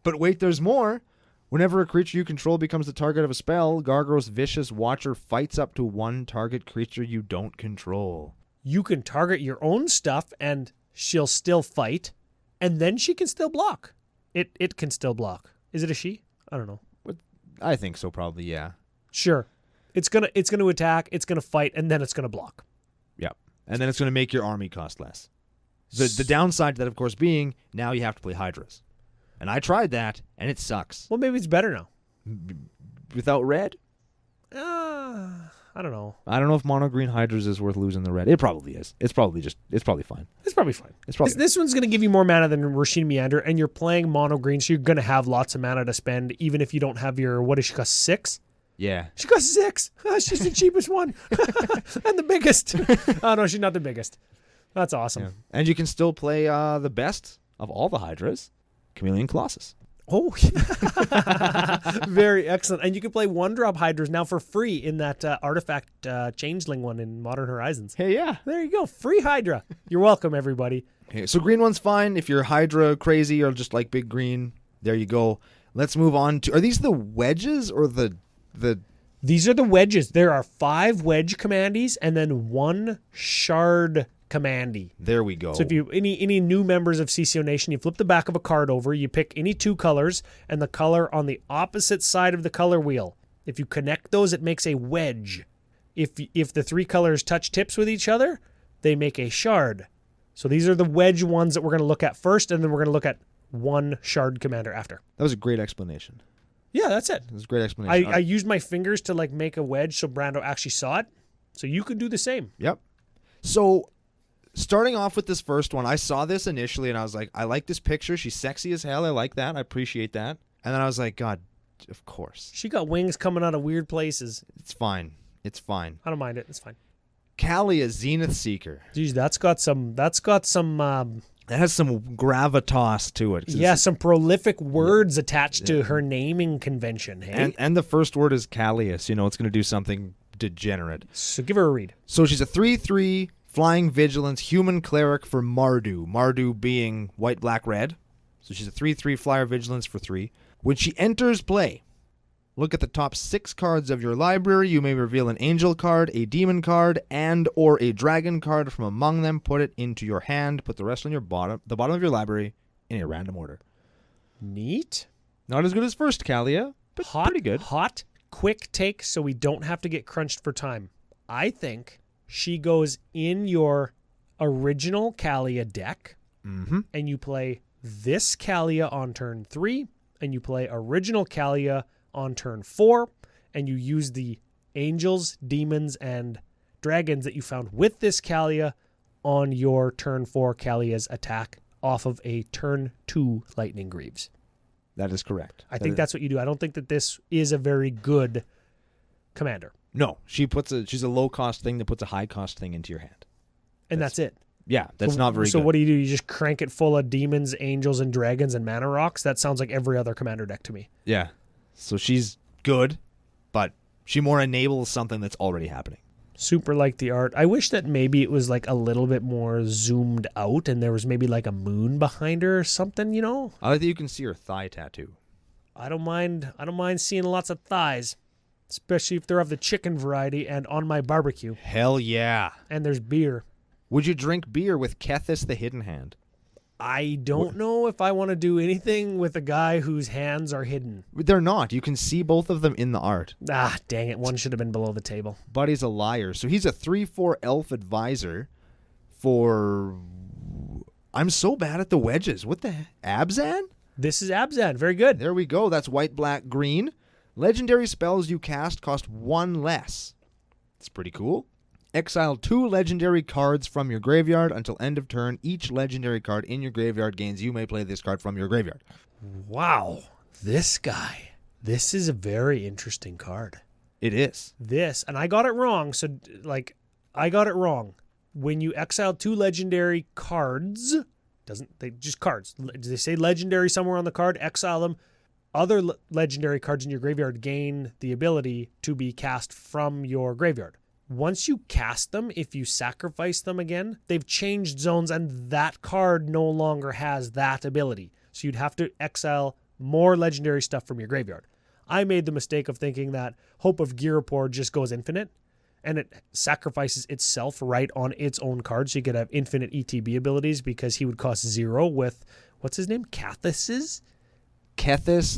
But wait, there's more. Whenever a creature you control becomes the target of a spell, Gargos Vicious Watcher fights up to 1 target creature you don't control. You can target your own stuff and she'll still fight, and then she can still block. It can still block. Is it a she? I don't know. I think so, probably, yeah. Sure. It's gonna attack, it's gonna fight, and then it's gonna block. Yep. And then it's gonna make your army cost less. The downside to that, of course, being now you have to play Hydras. And I tried that, and it sucks. Well, maybe it's better now. Without red? I don't know. I don't know if mono green Hydras is worth losing the red. It probably is. It's probably fine. It's probably fine. This one's going to give you more mana than Roshin Meander, and you're playing mono green, so you're going to have lots of mana to spend, even if you don't have your, what does she cost, 6? Yeah. She costs 6. She's the cheapest one. And the biggest. Oh, no, she's not the biggest. That's awesome. Yeah. And you can still play the best of all the Hydras, Chameleon Colossus. Oh, very excellent. And you can play 1-drop Hydras now for free in that Artifact Changeling one in Modern Horizons. Hey, yeah. There you go. Free Hydra. You're welcome, everybody. Okay, so green one's fine. If you're Hydra crazy or just like big green, there you go. Let's move on to... Are these the wedges or the... These are the wedges. There are 5 wedge commandees and then 1 shard commandee. There we go. So if you any new members of CCO Nation, you flip the back of a card over, you pick any 2 colors and the color on the opposite side of the color wheel. If you connect those, it makes a wedge. If the 3 colors touch tips with each other, they make a shard. So these are the wedge ones that we're going to look at first, and then we're going to look at 1 shard commander after. That was a great explanation. Yeah, that's it. That was a great explanation. I used my fingers to make a wedge so Brando actually saw it. So you could do the same. Yep. So starting off with this first one, I saw this initially and I was like, I like this picture. She's sexy as hell. I like that. I appreciate that. And then I was like, God, of course. She got wings coming out of weird places. It's fine. I don't mind it. It's fine. Kalia, Zenith Seeker. Geez, that's got some that has some gravitas to it. Yeah, some prolific words attached to her naming convention. Hey? And the first word is Kalius. You know, it's going to do something degenerate. So give her a read. So she's a 3/3 flying vigilance human cleric for Mardu. Mardu being white, black, red. So she's a 3/3 flyer vigilance for 3. When she enters play, Look at the top 6 cards of your library. You may reveal an angel card, a demon card, and or a dragon card from among them. Put it into your hand. Put the rest on the bottom of your library in a random order. Neat. Not as good as first Kalia, but pretty good. Hot, quick take so we don't have to get crunched for time. I think she goes in your original Kalia deck, and you play this Kalia on turn 3, and you play original Kalia on turn 4, and you use the angels, demons, and dragons that you found with this Kalia on your turn 4 Kalia's attack off of a turn 2 Lightning Greaves. That is correct. I think that's what you do. I don't think that this is a very good commander. No, she's a low-cost thing that puts a high-cost thing into your hand. And that's it. Yeah, that's not very good. So what do? You just crank it full of demons, angels, and dragons and mana rocks? That sounds like every other commander deck to me. Yeah. So she's good, but she more enables something that's already happening. Super like the art. I wish that maybe it was like a little bit more zoomed out and there was maybe like a moon behind her or something, you know? I like that you can see her thigh tattoo. I don't mind seeing lots of thighs, especially if they're of the chicken variety and on my barbecue. Hell yeah. And there's beer. Would you drink beer with Kethis the Hidden Hand? I don't know if I want to do anything with a guy whose hands are hidden. They're not. You can see both of them in the art. Ah, dang it. One should have been below the table. Buddy's a liar. So he's a 3/4 elf advisor for... I'm so bad at the wedges. What the... Abzan? This is Abzan. Very good. There we go. That's white, black, green. Legendary spells you cast cost 1 less. It's pretty cool. Exile 2 legendary cards from your graveyard until end of turn. Each legendary card in your graveyard gains. You may play this card from your graveyard. Wow. This guy. This is a very interesting card. It is. This. And I got it wrong. So, I got it wrong. When you exile 2 legendary cards, just cards. Do they say legendary somewhere on the card? Exile them. Other legendary cards in your graveyard gain the ability to be cast from your graveyard. Once you cast them, if you sacrifice them again, they've changed zones and that card no longer has that ability. So you'd have to exile more legendary stuff from your graveyard. I made the mistake of thinking that Hope of Girapor just goes infinite and it sacrifices itself right on its own card. So you could have infinite ETB abilities because he would cost 0 with, what's his name? Kethis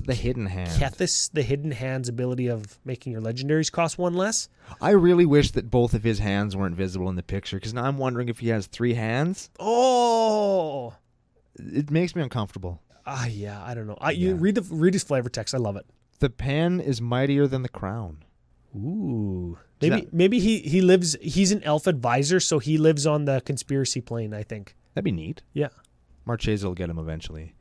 the Hidden Hand. Kethis the Hidden Hand's ability of making your legendaries cost 1 less. I really wish that both of his hands weren't visible in the picture because now I'm wondering if he has 3 hands. Oh! It makes me uncomfortable. Yeah, I don't know. You read his flavor text. I love it. The pen is mightier than the crown. Ooh. Maybe he's an elf advisor, so he lives on the conspiracy plane, I think. That'd be neat. Yeah. Marchese will get him eventually.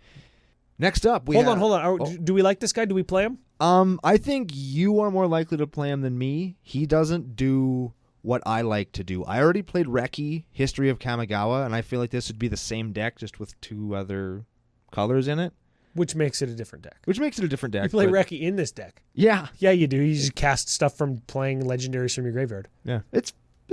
Next up, Hold on. Do we like this guy? Do we play him? I think you are more likely to play him than me. He doesn't do what I like to do. I already played Reki, History of Kamigawa, and I feel like this would be the same deck, just with 2 other colors in it. Which makes it a different deck. You play Reki in this deck. Yeah. Yeah, you do. You just cast stuff from playing legendaries from your graveyard. Yeah, it's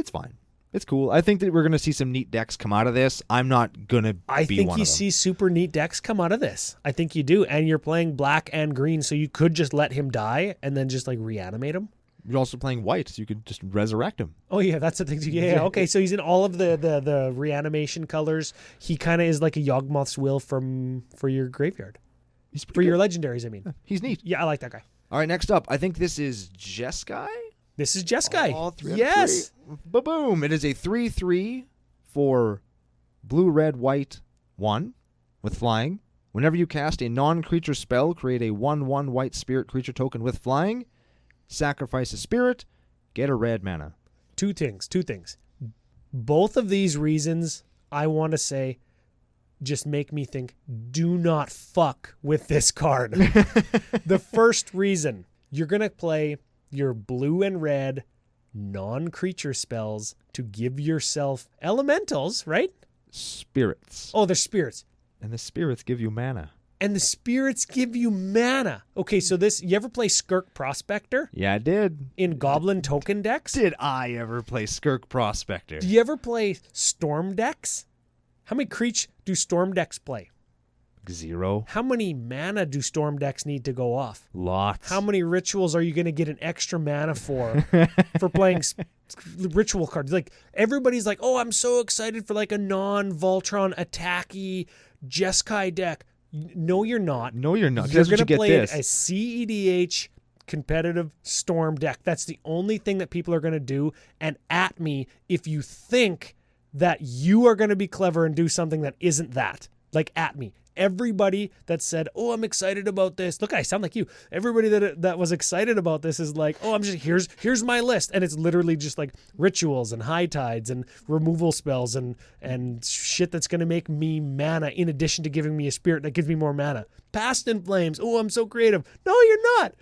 fine. It's cool. I think that we're going to see some neat decks come out of this. I'm not going to be one of them. I think you see super neat decks come out of this. I think you do. And you're playing black and green, so you could just let him die and then just reanimate him. You're also playing white, so you could just resurrect him. Oh, yeah, that's the thing. Yeah, okay, so he's in all of the reanimation colors. He kind of is like a Yawgmoth's Will for your graveyard. For your legendaries, I mean. He's neat. Yeah, I like that guy. All right, next up, I think this is Jeskai? This is Jeskai. Oh, yes. Ba-boom. It is a 3/3 for blue, red, white, 1 with flying. Whenever you cast a non-creature spell, create a 1/1 white spirit creature token with flying. Sacrifice a spirit. Get a red mana. Two things. Both of these reasons, I want to say, just make me think, do not fuck with this card. The first reason, you're going to play your blue and red non-creature spells to give yourself elementals, right? Spirits. Oh, they're spirits. And the spirits give you mana. Okay, so you ever play Skirk Prospector? Yeah, I did. In Goblin token decks? Did I ever play Skirk Prospector? Do you ever play Storm decks? How many creatures do Storm decks play? 0. How many mana do Storm decks need to go off? Lots. How many rituals are you going to get an extra mana for playing ritual cards? Like, everybody's like, oh, I'm so excited for like a non-Voltron attacky Jeskai deck. No, you're not. No, you're not. You're going to play a CEDH competitive Storm deck. That's the only thing that people are going to do. And at me if you think that you are going to be clever and do something that isn't that. Like, at me. Everybody that said, oh, I'm excited about this. Look, I sound like you. Everybody that was excited about this is like, oh, I'm just, here's my list. And it's literally just like rituals and high tides and removal spells and shit that's going to make me mana in addition to giving me a spirit that gives me more mana. Past in Flames. Oh, I'm so creative. No, you're not.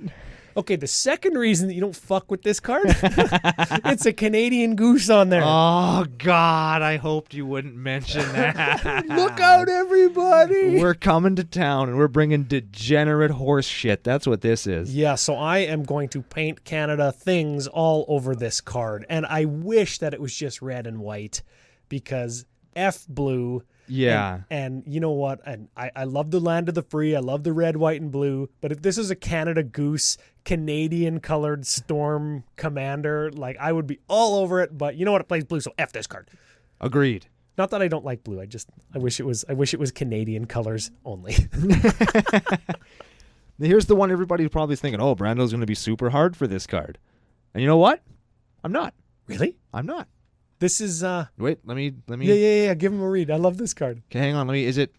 Okay, the second reason that you don't fuck with this card, it's a Canadian goose on there. Oh, God, I hoped you wouldn't mention that. Look out, everybody. We're coming to town, and we're bringing degenerate horse shit. That's what this is. Yeah, so I am going to paint Canada things all over this card, and I wish that it was just red and white, because F blue... Yeah. And you know what? And I love the Land of the Free. I love the red, white, and blue. But if this is a Canada Goose, Canadian-colored Storm Commander, like, I would be all over it. But you know what? It plays blue, so F this card. Agreed. Not that I don't like blue. I wish it was Canadian colors only. Here's the one everybody's probably thinking, oh, Brando's going to be super hard for this card. And you know what? I'm not. Really? I'm not. This is Wait, let me Yeah, give him a read. I love this card. Okay, hang on. Is it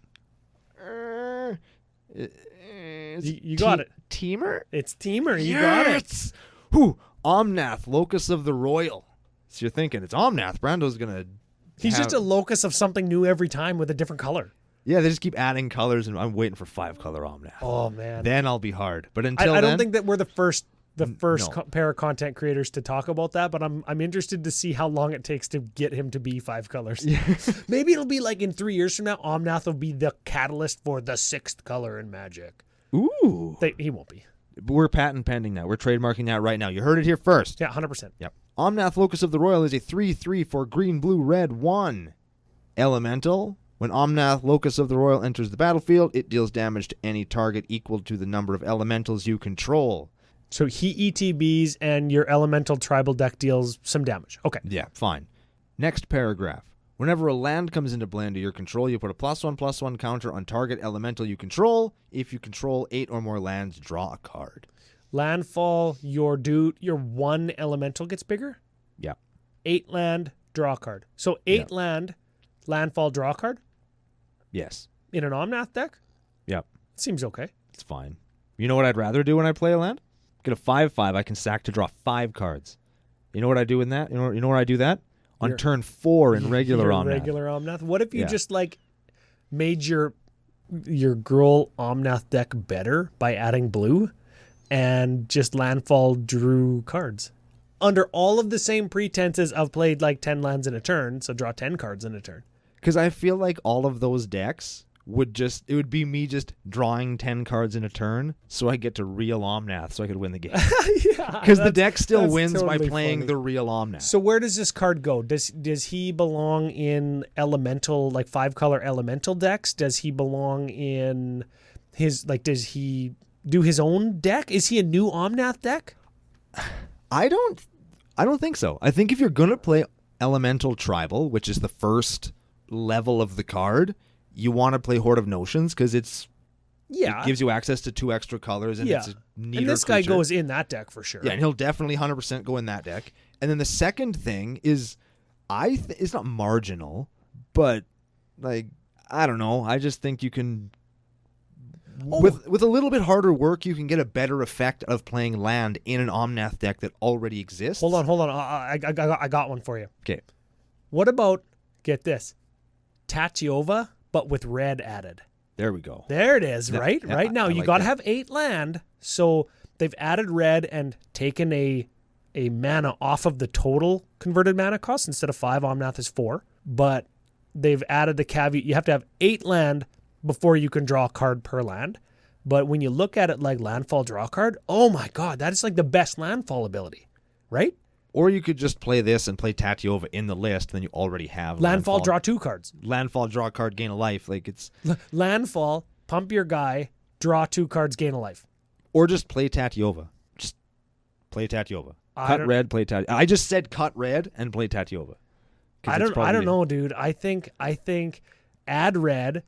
you got it. Teamer? It's Teamer. You got it. Whew. Omnath, Locus of the Royal. So you're thinking it's Omnath. Brando's going to He's just a locus of something new every time with a different color. Yeah, they just keep adding colors, and I'm waiting for 5-color Omnath. Oh, man. Then I'll be hard. But until I then, don't think that we're the first no. pair of content creators to talk about that, but I'm interested to see how long it takes to get him to be 5 colors. Yeah. Maybe it'll be like in 3 years from now, Omnath will be the catalyst for the 6th color in Magic. Ooh. He won't be. We're patent pending that. We're trademarking that right now. You heard it here first. Yeah, 100%. Yep. Omnath, Locus of the Royal is a 3/3 for green, blue, red, 1. Elemental. When Omnath, Locus of the Royal enters the battlefield, it deals damage to any target equal to the number of elementals you control. So he ETBs and your elemental tribal deck deals some damage. Okay. Yeah, fine. Next paragraph. Whenever a land comes into play under your control, you put a +1/+1 counter on target elemental you control. If you control 8 or more lands, draw a card. Landfall, your 1 elemental gets bigger? Yeah. 8 land, draw a card. So 8 land, landfall, draw a card? Yes. In an Omnath deck? Yep. Seems okay. It's fine. You know what I'd rather do when I play a land? Get a 5/5, I can sack to draw 5 cards. You know what I do in that? You know where I do that? On turn 4 in regular Omnath. Regular Omnath. What if you just like made your girl Omnath deck better by adding blue and just landfall drew cards? Under all of the same pretenses of played like 10 lands in a turn, so draw 10 cards in a turn. Because I feel like all of those decks it would be me just drawing 10 cards in a turn, so I get to real Omnath, so I could win the game. Because the deck still wins totally by playing the real Omnath. So where does this card go? Does he belong in elemental, like 5-color elemental decks? Does he belong in his, like, does he do his own deck? Is he a new Omnath deck? I don't think so. I think if you're going to play elemental tribal, which is the first level of the card, you want to play Horde of Notions because it gives you access to 2 extra colors and it's a neater and this creature. guy goes in that deck for sure. Yeah, and he'll definitely 100% go in that deck. And then the second thing is, it's not marginal, but like, I don't know. I just think you can, with a little bit harder work, you can get a better effect of playing land in an Omnath deck that already exists. Hold on. I got one for you. Okay. What about, get this, Tatiova, but with red added? There we go. There it is, right? Yeah, right now, you got to have 8 land, so they've added red and taken a mana off of the total converted mana cost. Instead of 5, Omnath is 4. But they've added the caveat, you have to have 8 land before you can draw a card per land. But when you look at it like landfall draw card, oh my god, that is like the best landfall ability, right? Or you could just play this and play Tatiova in the list, then you already have landfall draw 2 cards. Landfall draw a card, gain a life. Like it's landfall pump your guy, draw 2 cards, gain a life. Or just play Tatyova. Just play Tatyova. Cut red, play Tatyova. I just said cut red and play Tatyova. I don't know, dude. I think add red,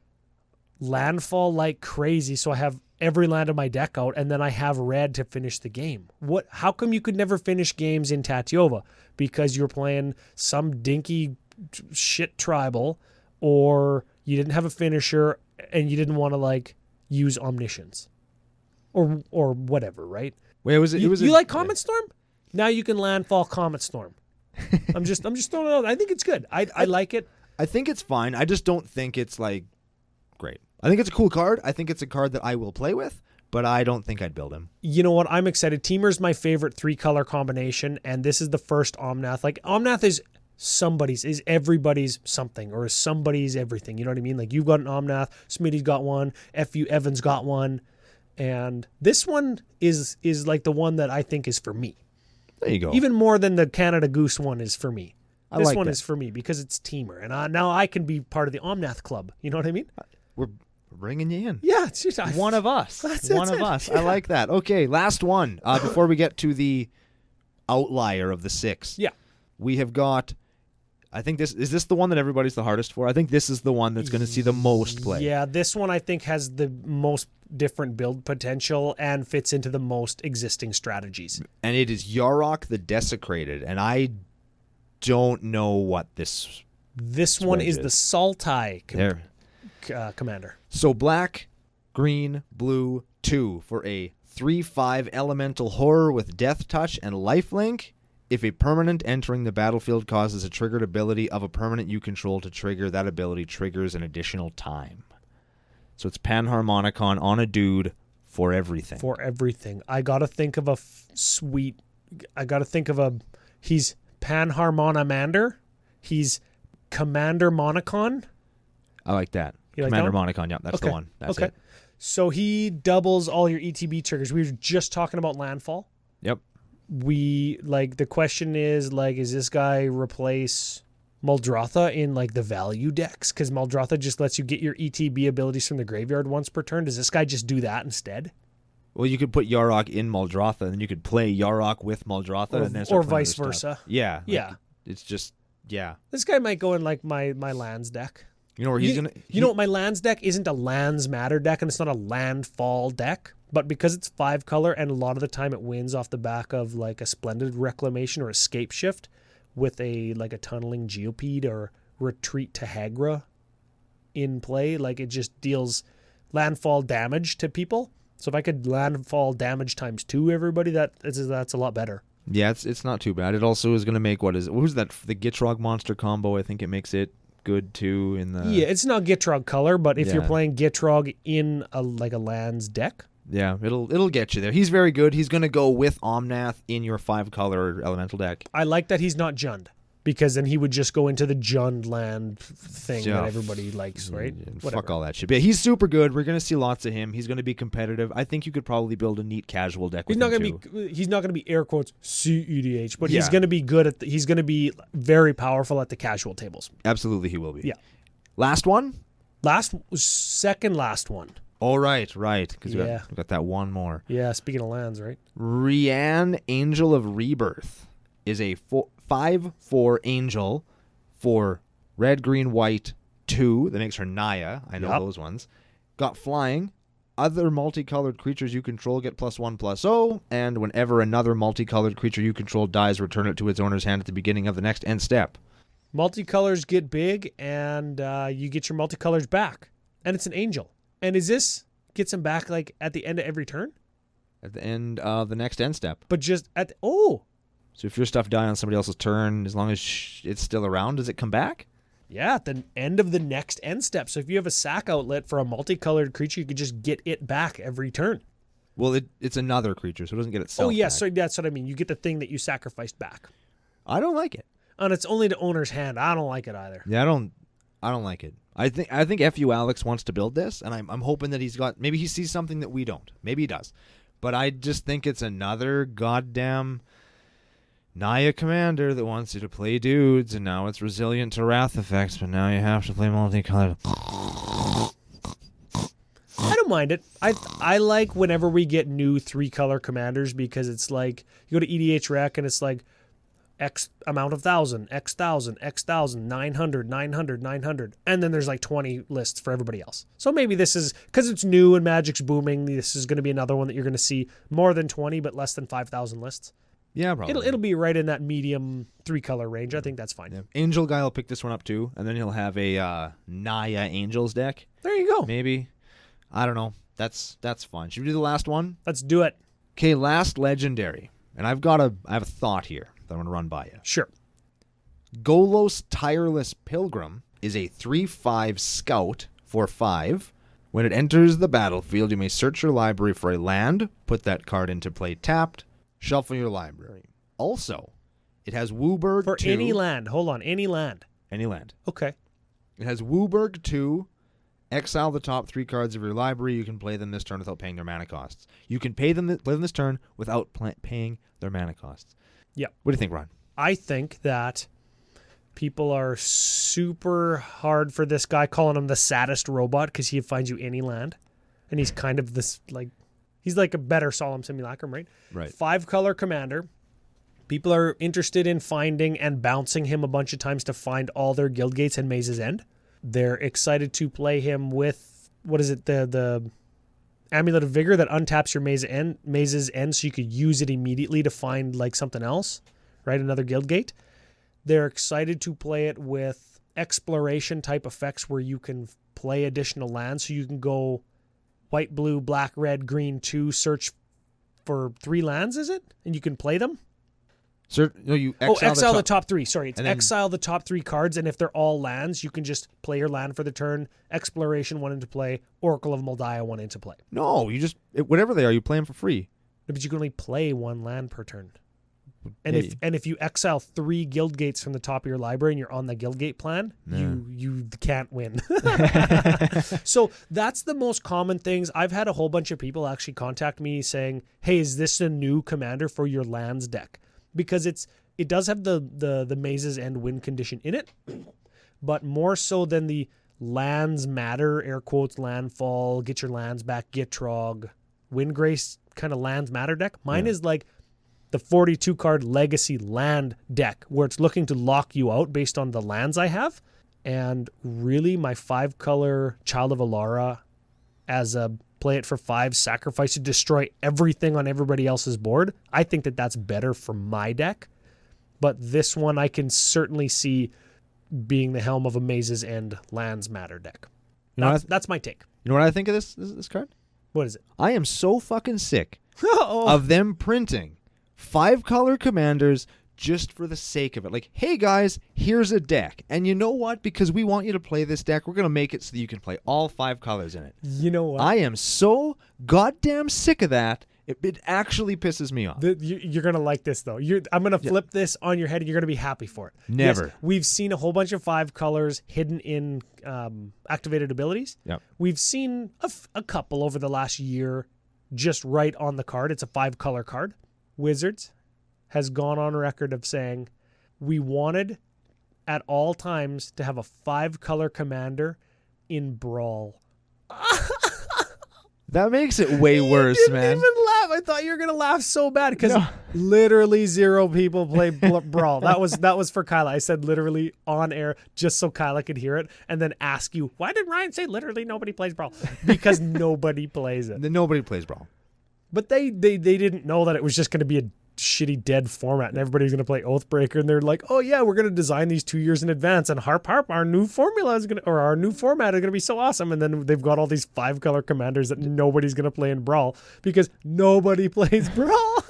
landfall like crazy, so I have every land of my deck out, and then I have red to finish the game. How come you could never finish games in Tatyova? Because you're playing some dinky shit tribal, or you didn't have a finisher and you didn't want to like use Omniscience or whatever, right? Wait, you like Comet Storm? Now you can landfall Comet Storm. I'm just throwing it out. I think it's good. I like it. I think it's fine. I just don't think it's like great. I think it's a cool card. I think it's a card that I will play with, but I don't think I'd build him. You know what? I'm excited. Teamer's my favorite 3-color combination, and this is the first Omnath. Like, Omnath is everybody's something, or is somebody's everything. You know what I mean? Like, you've got an Omnath, Smitty's got one, F.U. Evans got one, and this one is like the one that I think is for me. There you go. Even more than the Canada Goose one is for me. This like one that. Is for me because it's Teamer, and now I can be part of the Omnath club. You know what I mean? We're bringing you in. Yeah, it's just one of us. That's one of us. Yeah. I like that. Okay, last one. Before we get to the outlier of the 6. Yeah, we have got. I think this is the one that everybody's the hardest for. I think this is the one that's going to see the most play. Yeah, this one I think has the most different build potential and fits into the most existing strategies. And it is Yarok the Desecrated, and I don't know what this. This one is the Sultai commander. So black, green, blue, 2 for a 3/5 elemental horror with death touch and lifelink. If a permanent entering the battlefield causes a triggered ability of a permanent you control to trigger, that ability triggers an additional time. So it's Panharmonicon on a dude for everything. For everything. I got to think of he's Panharmonamander. He's Commander Monicon. I like that. You like Commander that one? Monicon, yeah, that's the one. That's it. So he doubles all your ETB triggers. We were just talking about landfall. Yep. The question is, is this guy replace Muldrotha in the value decks? Because Muldrotha just lets you get your ETB abilities from the graveyard once per turn. Does this guy just do that instead? Well, you could put Yarok in Muldrotha, and then you could play Yarok with Muldrotha, or vice versa. Yeah. Yeah. It's just, yeah. This guy might go in my lands deck. You know where he's You know what? My lands deck isn't a lands matter deck, and it's not a landfall deck. But because it's 5-color, and a lot of the time it wins off the back of a Splendid Reclamation or Escape Shift with a Tunneling Geopede or Retreat to Hagra in play, it just deals landfall damage to people. So if I could landfall damage times 2 everybody, that's a lot better. Yeah, it's not too bad. It also is going to make who's that? The Gitrog monster combo. I think it makes it good too in the. Yeah, it's not Gitrog color, but if you're playing Gitrog in a lands deck. Yeah, it'll get you there. He's very good. He's going to go with Omnath in your 5-color elemental deck. I like that he's not Jund, because then he would just go into the Jund land thing that everybody likes, right? Fuck all that shit. But yeah, he's super good. We're going to see lots of him. He's going to be competitive. I think you could probably build a neat casual deck with him too. He's not going to be air quotes CEDH, but he's going to be good he's going to be very powerful at the casual tables. Absolutely, he will be. Yeah. Last one. Second last one. Oh, right. Because we got that one more. Yeah, speaking of lands, right? Rian, Angel of Rebirth, is a 5/4 angel for red, green, white, 2. That makes her Naya. I know those ones. Got flying. Other multicolored creatures you control get +1/+0, and whenever another multicolored creature you control dies, return it to its owner's hand at the beginning of the next end step. Multicolors get big, and you get your multicolors back. And it's an angel. And gets him back at the end of every turn? At the end of the next end step. But just So if your stuff dies on somebody else's turn, as long as it's still around, does it come back? Yeah, at the end of the next end step. So if you have a sack outlet for a multicolored creature, you could just get it back every turn. Well, it's another creature, so it doesn't get itself back. So that's what I mean. You get the thing that you sacrificed back. I don't like it. And it's only the owner's hand. I don't like it either. Yeah, I don't like it. I think F.U. Alex wants to build this, and I'm hoping that maybe he sees something that we don't. Maybe he does. But I just think it's another goddamn Naya commander that wants you to play dudes, and now it's resilient to wrath effects, but now you have to play multicolored. I don't mind it. I like whenever we get new 3-color commanders because it's like you go to EDH Rec and it's like X amount of 1,000, X 1,000, X 1,000, 900, 900, 900. And then there's like 20 lists for everybody else. So maybe this is, because it's new and Magic's booming, this is going to be another one that you're going to see more than 20 but less than 5,000 lists. Yeah, probably. It'll be right in that medium 3-color range. I think that's fine. Yeah. Angel Guy will pick this one up too, and then he'll have a Naya Angels deck. There you go. Maybe. I don't know. That's fun. Should we do the last one? Let's do it. Okay, last legendary. And I have a thought here that I'm going to run by you. Sure. Golos Tireless Pilgrim is a 3/5 scout for 5. When it enters the battlefield, you may search your library for a land, put that card into play tapped, shuffle your library. Also, it has Wooburg for 2. any land. Hold on, any land. Any land. Okay. It has Wooburg 2. Exile the top 3 cards of your library. You can play them this turn without paying their mana costs. You can play them this turn without paying their mana costs. Yeah. What do you think, Ron? I think that people are super hard for this guy, calling him the saddest robot because he finds you any land. And he's kind of this, like, he's like a better Solemn Simulacrum, right? Right. 5-color commander. People are interested in finding and bouncing him a bunch of times to find all their guild gates and Maze's End. They're excited to play him with, what is it, the Amulet of Vigor that untaps your Maze's End so you could use it immediately to find like something else, right? Another guild gate. They're excited to play it with exploration type effects where you can play additional lands. So you can go white, blue, black, red, green, 2, search for 3 lands, is it? And you can play them? You exile the top 3. Sorry, it's exile the top 3 cards, and if they're all lands, you can just play your land for the turn. Exploration 1 into play. Oracle of Moldiah 1 into play. No, you just whatever they are, you play them for free. But you can only play 1 land per turn. And Hey. if you exile 3 guild gates from the top of your library and you're on the guild gate plan, you can't win. So that's the most common things. I've had a whole bunch of people actually contact me saying, "Hey, is this a new commander for your lands deck?" Because it does have the Maze's End win condition in it, but more so than the lands matter, air quotes, landfall, get your lands back, Gitrog, Windgrace kind of lands matter deck. Mine is like the 42 card legacy land deck where it's looking to lock you out based on the lands I have. And really my 5-color Child of Alara as a play it for 5, sacrifice to destroy everything on everybody else's board. I think that that's better for my deck. But this one I can certainly see being the helm of a Maze's End lands matter deck. That's my take. You know what I think of this card? What is it? I am so fucking sick of them printing 5-color commanders just for the sake of it. Like, hey guys, here's a deck. And you know what? Because we want you to play this deck, we're going to make it so that you can play all 5 colors in it. You know what? I am so goddamn sick of that. It actually pisses me off. You're going to like this, though. I'm going to flip this on your head, and you're going to be happy for it. Never. Yes, we've seen a whole bunch of 5 colors hidden in activated abilities. Yep. We've seen a couple over the last year just right on the card. It's a 5-color card. Wizards has gone on record of saying, we wanted at all times to have a 5-color commander in Brawl. That makes it way worse, man. Even laugh. I thought you were gonna laugh so bad because literally 0 people play Brawl. That was for Kyla. I said literally on air just so Kyla could hear it, and then ask you, why did Ryan say literally nobody plays Brawl? Because nobody plays it. Nobody plays Brawl. But they didn't know that it was just going to be a shitty dead format and everybody's going to play Oathbreaker, and they're like, oh yeah, we're going to design these 2 years in advance, and harp, our new formula is going to, or our new format is going to be so awesome. And then they've got all these 5-color commanders that nobody's going to play in Brawl because nobody plays Brawl.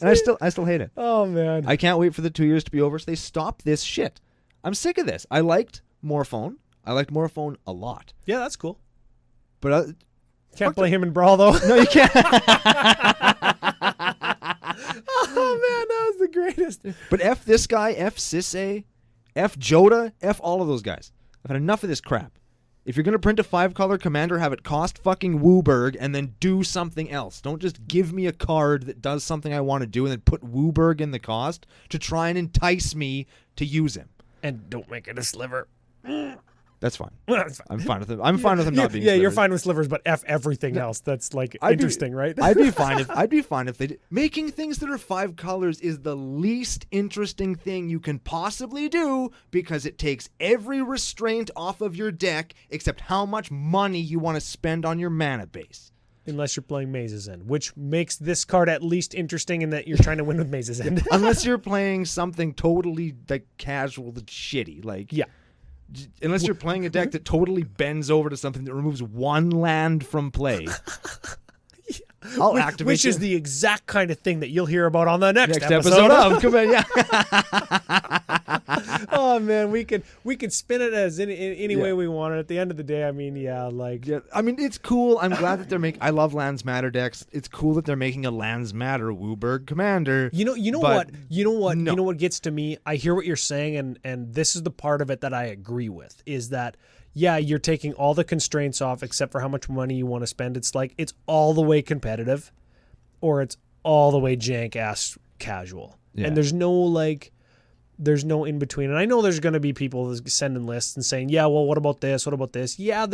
And I still hate it. Oh man, I can't wait for the 2 years to be over so they stop this shit. I'm sick of this. I liked Morphone. I liked Morphone a lot. Yeah, that's cool. But can't play him in Brawl though. No, you can't. Oh man, that was the greatest. But F this guy, F Sisse, F Joda, F all of those guys. I've had enough of this crap. If you're going to print a 5-color commander, have it cost fucking Wooburg and then do something else. Don't just give me a card that does something I want to do and then put Wooburg in the cost to try and entice me to use him. And don't make it a sliver. That's fine. That's fine. I'm fine with it. I'm fine with them not being Yeah, slivers. you're fine with slivers, but F everything else. That's like interesting, right? I'd be fine if they did. Making things that are 5 colors is the least interesting thing you can possibly do because it takes every restraint off of your deck except how much money you want to spend on your mana base. Unless you're playing Maze's End, which makes this card at least interesting in that you're trying to win with Maze's End. Unless you're playing something totally like casual that's shitty. Like, yeah. Unless you're playing a deck that totally bends over to something that removes 1 land from play. I'll activate Which is the exact kind of thing that you'll hear about on the next episode of Commander. Oh man, we could spin it as any way we want it. At the end of the day, I mean, it's cool. I'm glad that they're making. I love Lands Matter decks. It's cool that they're making a Lands Matter Wooburg Commander. You know what gets to me. I hear what you're saying, and this is the part of it that I agree with. Is that you're taking all the constraints off except for how much money you want to spend. It's like it's all the way competitive, or it's all the way jank ass casual, and there's no in between. And I know there's going to be people sending lists and saying, yeah, well, what about this? What about this? Yeah,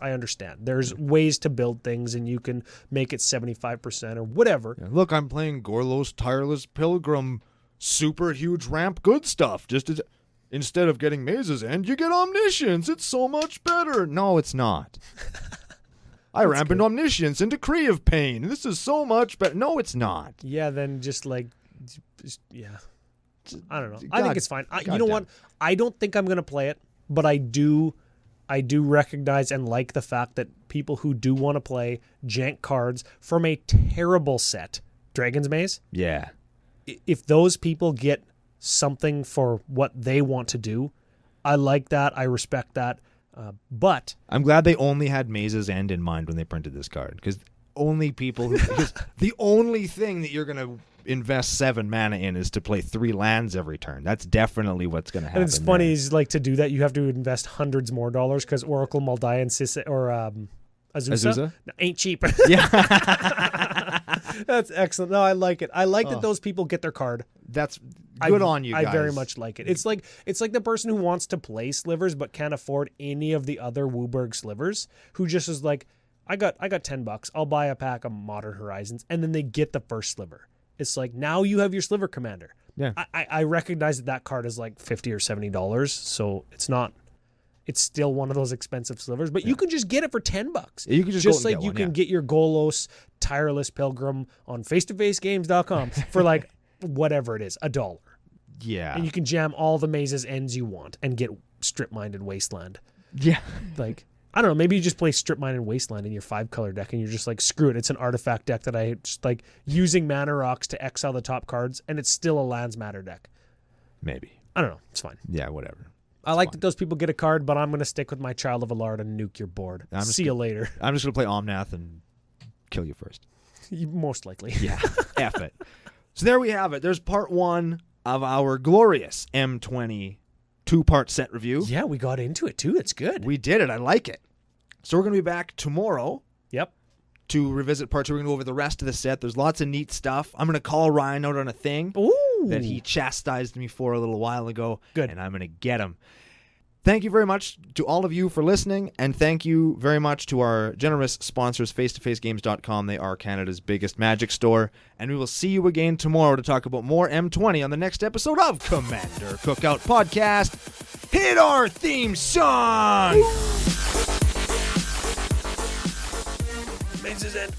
I understand. There's ways to build things and you can make it 75% or whatever. Yeah, look, I'm playing Gorlos Tireless Pilgrim, super huge ramp, good stuff. Instead of getting Maze's End, you get Omniscience. It's so much better. No, it's not. I ramp into Omniscience and Decree of Pain. This is so much better. No, it's not. Yeah, then I don't know. I think it's fine. You know what? I don't think I'm going to play it, but I do recognize and like the fact that people who do want to play jank cards from a terrible set, Dragon's Maze. Yeah. If those people get something for what they want to do, I like that. I respect that. But I'm glad they only had Maze's End in mind when they printed this card, because the only thing that you're going to invest 7 mana in is to play 3 lands every turn. That's definitely what's going to happen. And it's funny is like to do that you have to invest hundreds more dollars because Oracle, Muldian, Azusa ain't cheap. Yeah. That's excellent. No, I like it. I like that those people get their card. That's good on you guys. I very much like it. It's like the person who wants to play slivers but can't afford any of the other Wooburg slivers, who just is like, I got $10. I'll buy a pack of Modern Horizons, and then they get the first sliver. It's like, now you have your sliver commander. Yeah. I recognize that card is like $50 or $70, so it's still one of those expensive slivers, but you can just get it for $10. You can just like you can get your Golos Tireless Pilgrim on face-to-facegames.com for like whatever it is, $1. Yeah. And you can jam all the Maze's Ends you want and get Strip-Minded Wasteland. Yeah. Like, I don't know, maybe you just play Strip-Minded Wasteland in your 5-color deck and you're just like, screw it, it's an artifact deck that I just like using mana rocks to exile the top cards, and it's still a Lands Matter deck. Maybe. I don't know, it's fine. Yeah, whatever. I like that those people get a card, but I'm going to stick with my Child of Alard and nuke your board. See you later. I'm just going to play Omnath and kill you first. Most likely. Yeah, F it. So there we have it. There's part 1 of our glorious M20 2-part set review. Yeah, we got into it too. It's good. We did it. I like it. So we're going to be back tomorrow. Yep. To revisit part 2. We're going to go over the rest of the set. There's lots of neat stuff. I'm going to call Ryan out on a thing that he chastised me for a little while ago. Good. And I'm going to get him. Thank you very much to all of you for listening, and thank you very much to our generous sponsors, face-to-facegames.com. They are Canada's biggest Magic store, and we will see you again tomorrow to talk about more M20 on the next episode of Commander Cookout Podcast. Hit our theme song! Maze's End.